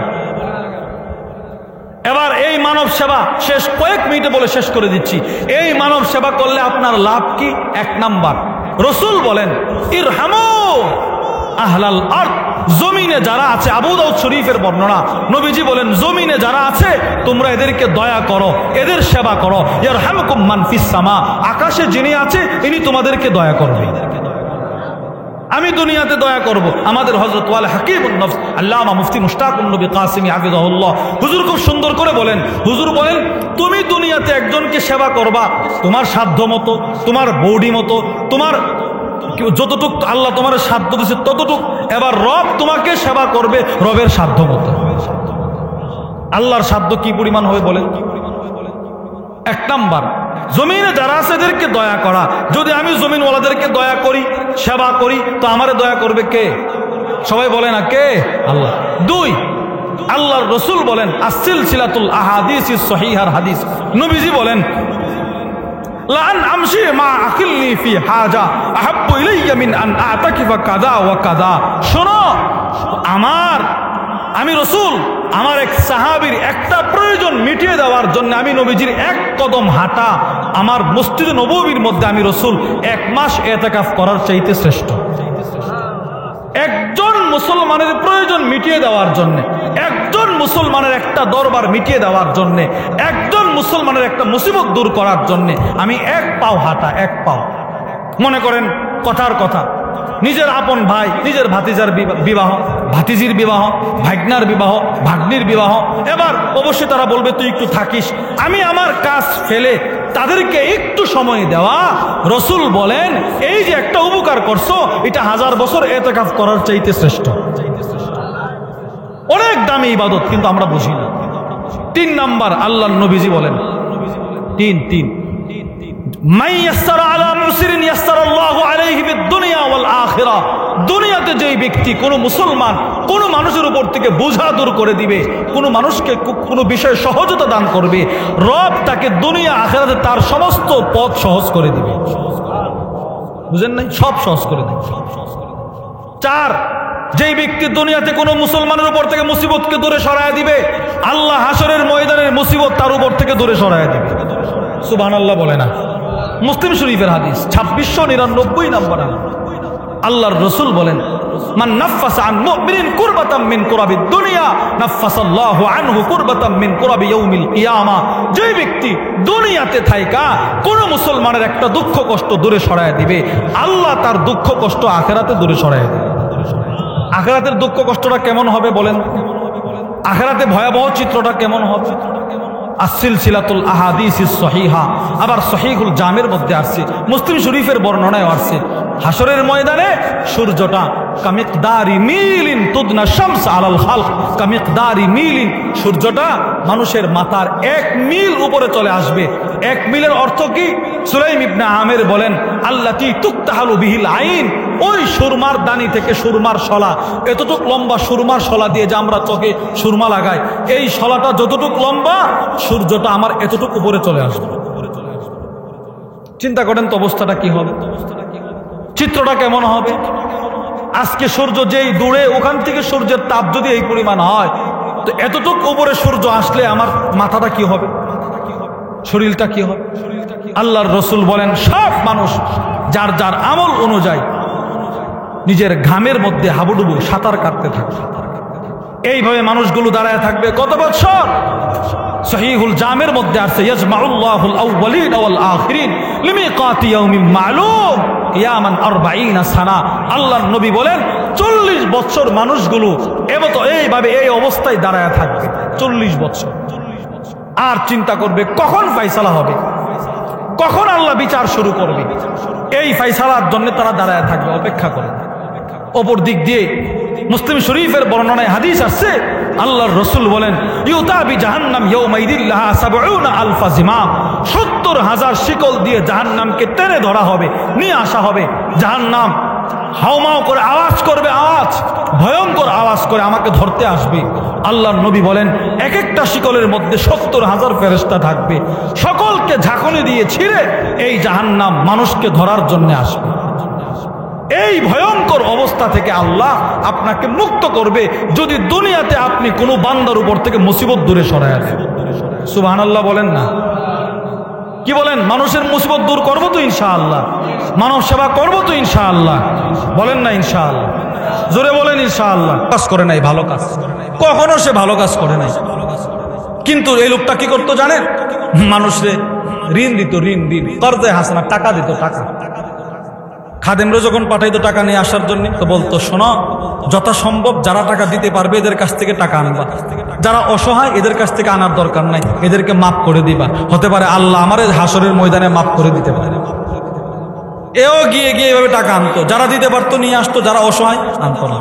এবার এই মানব সেবা শেষ কয়েক মিনিটে বলে শেষ করে দিচ্ছি। এই মানব সেবা করলে আপনার লাভ কি? এক নাম্বার, রাসূল বলেন ইরহামু আহলাল আরদ, জমিনে যারা আছে, আবু দাউদ শরীফের বর্ণনা, নবীজি বলেন জমিনে যারা আছে তোমরা এদেরকে দয়া করো, এদের সেবা করো। ইয়ারহামুকুম মান ফিস সামা, আকাশে যিনি আছে ইনি তোমাদেরকে দয়া করবে। আমি দুনিয়াতে দয়া করব। আমাদের হযরত ওয়াল হাকিমুন নফস আল্লামা মুফতি মুশতাকুন নবী কাসিমি হাফিজাহুল্লাহ হুজুর খুব সুন্দর করে বলেন, হুজুর বলেন তুমি দুনিয়াতে একজনকে সেবা করবা তোমার সাধ্য মতো, তোমার বডি মতো, তোমার যতটুক আল্লাহ তোমার সাধ্য দিয়েছে ততটুক। এবার রব তোমাকে সেবা করবে রবের সাধ্য মতো। আল্লাহর সাধ্য কি পরিমাণ হবে বলেন? এক নাম্বার, জমিনে যারা আছে এদেরকে দয়া করা। যদি আমি জমিনওয়ালাদেরকে দয়া করি, সেবা করি, তো আমারে দয়া করবে কে? সবাই বলে না কে? আল্লাহ। দুই, আল্লাহর রাসূল বলেন আস-সিলসিলাতুল আহাদিসিস সহিহার হাদিস, নবীজি বলেন লান আমশি মা আকিলনি ফি হাজা আহাব্বু ইলাইয়া মিন আন আতাকিফা কাযা ওয়া কাযা। শোনো, আমি রাসূল আমার এক সাহাবীর একটা প্রয়োজন মিটিয়ে দেওয়ার জন্য আমি নবীজির এক কদম হাঁটা আমার মসজিদে নববীর মধ্যে আমি রাসূল 1 মাস ইতিকাফ করার চাইতে শ্রেষ্ঠ। একজন মুসলমানের প্রয়োজন মিটিয়ে দেওয়ার জন্য, একজন মুসলমানের একটা দরবার মিটিয়ে দেওয়ার জন্য, একজন মুসলমানের একটা মুসিবত দূর করার জন্য আমি 1 পাও হাঁটা, 1 পাও। মনে করেন কথার কথা, নিজের আপন ভাই, নিজের ভাতিজার বিবাহ, ভাতিজির বিবাহ, ভাগ্নার বিবাহ, ভাগ্নির বিবাহ, এবার অবশ্যই তারা বলবে তুই একটু থাকিস। আমি আমার কাজ ফেলে তাদেরকে একটু সময় দেওয়া, রাসূল বলেন এই যে একটা উপকার করছো এটা 1000 বছর ইতিকাফ করার চাইতে শ্রেষ্ঠ। অনেক দামি ইবাদত, কিন্তু আমরা বুঝি না। 3 নাম্বার, আল্লাহর নবীজি বলেন তিন দুনিয়াতে যেই ব্যক্তি কোন মুসলমান কোন মানুষের উপর থেকে বোঝা দূর করে দিবে, কোন মানুষকে কোন বিষয়ে সহজতা দান করবে, রব তাকে দুনিয়া আখিরাতে তার সমস্ত পথ সহজ করে দিবে। বুঝেন নাই? সব সহজ করে দিবে। 4, যেই ব্যক্তি দুনিয়াতে কোন মুসলমানের উপর থেকে মুসিবতকে দূরে সরায় দিবে, আল্লাহ হাসরের ময়দানের মুসিবত তার উপর থেকে দূরে সরায় দিবে। সুবহানাল্লাহ বলে না? মুসলিম শরীফের হাদিস 2699 নম্বর। আল্লাহর রাসূল বলেন মান নাফাসা আন মুমিনিন কুরবাতাম মিন কুরাবিদ দুনিয়া নাফাসাল্লাহু আনহু কুরবাতাম মিন কুরাবি ইয়াউমিল কিয়ামা। যে ব্যক্তি দুনিয়াতে থাইকা কোন মুসলমানের একটা দুঃখ কষ্ট দূরে সরায় দিবে, আল্লাহ তার দুঃখ কষ্ট আখিরাতে দূরে সরায় দিবে। আখিরাতের দুঃখ কষ্টটা কেমন হবে বলেন? আখিরাতে ভয়াবহ চিত্রটা কেমন হবে? আসিলসিলাতুল আহাদিসিস সহিহা, আবার সহিহুল জামের মধ্যে আসছে, মুসলিম শরীফের বর্ণনায় আসছে, হাসরের ময়দানে সূর্যটা কামিকদারি মিলিন তুদনা শামস আলাল খালক, কামিকদারি মিলিন, সূর্যটা মানুষের মাথার 1 মিল উপরে চলে আসবে। 1 মিলের অর্থ কি? সুলাইম ইবনে আমির বলেন, আল্লাতী তুকতাহালু বিহিল আইন, ওই সুরমার দানি থেকে সুরমার শলা, এতটুক লম্বা সুরমার শলা দিয়ে যে আমরা চোখে সুরমা লাগাই, এই শলাটা যতটুক লম্বা সূর্যটা আমার এতটুক উপরে চলে আসবে। চিন্তা করেন তো অবস্থাটা কি হবে, চিত্রটা কেমন হবে? আজকে সূর্য যেই দূরে, ওখান থেকে সূর্যের তাপ যদি এই পরিমাণ হয়, তো এতটুক উপরে সূর্য আসলে আমার মাথাটা কি হবে, শরীরটা কি হবে? আল্লাহর রসুল বলেন, সব মানুষ যার যার আমল অনুযায়ী নিজের ঘামের মধ্যে হাবুডুবু সাঁতার কাটতে থাকবে। এইভাবে মানুষগুলো দাঁড়ায় থাকবে কত বছর? সহিহুল জামের মধ্যে আসছে, ইয়াজমাউল্লাহুল আউওয়ালিন ওয়াল আখিরিন লিমিকাতি ইয়াউমিন মা'লুম কিয়ামান 40 সানা। আল্লাহর নবী বলেন 40 বছর মানুষগুলো এইভাবে এই অবস্থায় দাঁড়ায় থাকবে 40 বছর। আর চিন্তা করবে কখন ফয়সালা হবে, কখন আল্লাহ বিচার শুরু করবে, এই ফয়সালার জন্য তারা দাঁড়ায় থাকবে, অপেক্ষা করে। অপর দিক দিয়ে মুসলিম শরীফের বর্ণনায় হাদিস আসছে, আল্লাহর রসুল বলেন, ইউতাবি জাহান্নাম ইয়াউমাইদিন লাহা ৭০,০০০ জিমাম, ৭০,০০০ শিকল দিয়ে জাহান্নামকে টেনে ধরা হবে, নিয়ে আসা হবে। জাহান্নাম হাউমাউ করে আওয়াজ করবে, আওয়াজ ভয়ঙ্কর আওয়াজ করে আমাকে ধরতে আসবে। আল্লাহর নবী বলেন, এক একটা শিকলের মধ্যে ৭০,০০০ ফেরেশতা থাকবে, সকলকে ঝাঁকুনি দিয়ে ছিঁড়ে এই জাহান্নাম মানুষকে ধরার জন্য আসবে। এই ভয়ঙ্কর অবস্থা থেকে আল্লাহ আপনাকে মুক্ত করবে যদি দুনিয়াতে আপনি কোনো বান্দার উপর থেকে মুসিবত দূরে সরায় দেন। সুবহানাল্লাহ বলেন না? কি বলেন? মানুষের মুসিবত দূর করবো তো ইনশাআল্লাহ, মানব সেবা করবো তো ইনশাআল্লাহ, বলেন না ইনশাআল্লাহ? জোরে বলেন ইনশাআল্লাহ। কাজ করে নাই, ভালো কাজ কখনো সে ভালো কাজ করে নাই, কিন্তু এই লোকটা কি করতো জানেন? মানুষরে ঋণ দিত, ঋণ দিন কর্জে হাসানা, টাকা দিত, টাকা। খাদেমরা যখন পাঠাইতো টাকা নিয়ে আসার জন্য, তো বলতো, শোনো, যথাসম্ভব যারা টাকা দিতে পারবে এদের কাছ থেকে টাকা আনবা, যারা অসহায় এদের কাছ থেকে আনার দরকার নাই, এদেরকে মাফ করে দিবা, হতে পারে আল্লাহ আমার হাসরের ময়দানে মাফ করে দিতে পারে। এও গিয়ে গিয়ে এভাবে টাকা আনতো, যারা দিতে পারতো নিয়ে আসতো, যারা অসহায় আনতো না।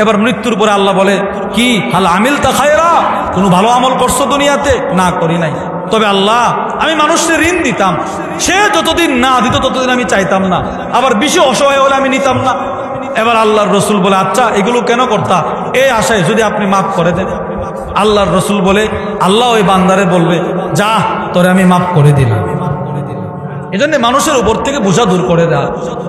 এবার মৃত্যুর পরে আল্লাহ বলে, কি হাল আমিল তা খায়রা, কোনো ভালো আমল করছো দুনিয়াতে? না, করি নাই। তবে আল্লাহ, আমি মানুষের ঋণ দিতাম, সে যতদিন না দিত ততদিন আমি চাইতাম না, আবার বেশি অসহায় হলে আমি নিতাম না। এবার আল্লাহর রসুল বলে, আচ্ছা এগুলো কেন করতা? এই আশায় যদি আপনি মাফ করে দেন। আল্লাহর রসুল বলে, আল্লাহ ওই বান্দারে বলবে, যা তোরে আমি মাফ করে দিলাম। এজন্য মানুষের উপর থেকে বোঝা দূর করে দেওয়া,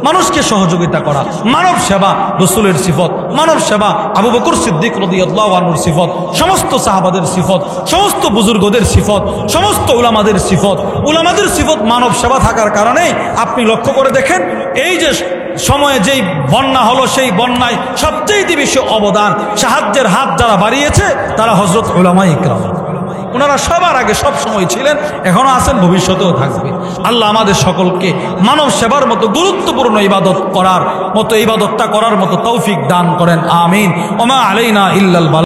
মানুষকে সহযোগিতা করা, মানব সেবা রসুলের সিফত, মানব সেবা আবু বকর সিদ্দিক রাদিয়াল্লাহু আনহুর সিফত, সমস্ত সাহাবাদের সিফত, সমস্ত বুজুর্গদের সিফত, সমস্ত উলামাদের সিফত। উলামাদের সিফত মানব সেবা থাকার কারণে আপনি লক্ষ্য করে দেখেন, এই যে সময়ে যেই বন্যা হলো, সেই বন্যায় সবচেয়ে বেশি অবদান, সাহায্যের হাত যারা বাড়িয়েছে তারা হযরত উলামায়ে ইকরাম। ওনারা সবার আগে সব সময় ছিলেন, এখনো আছেন, ভবিষ্যতেও থাকবে। আল্লাহ আমাদের সকলকে মানব সেবার মতো গুরুত্বপূর্ণ ইবাদত করার মতো, ইবাদতটা করার মতো তৌফিক দান করেন, আমিন। ওমা আলাইনা ইল্লাল বালাগ।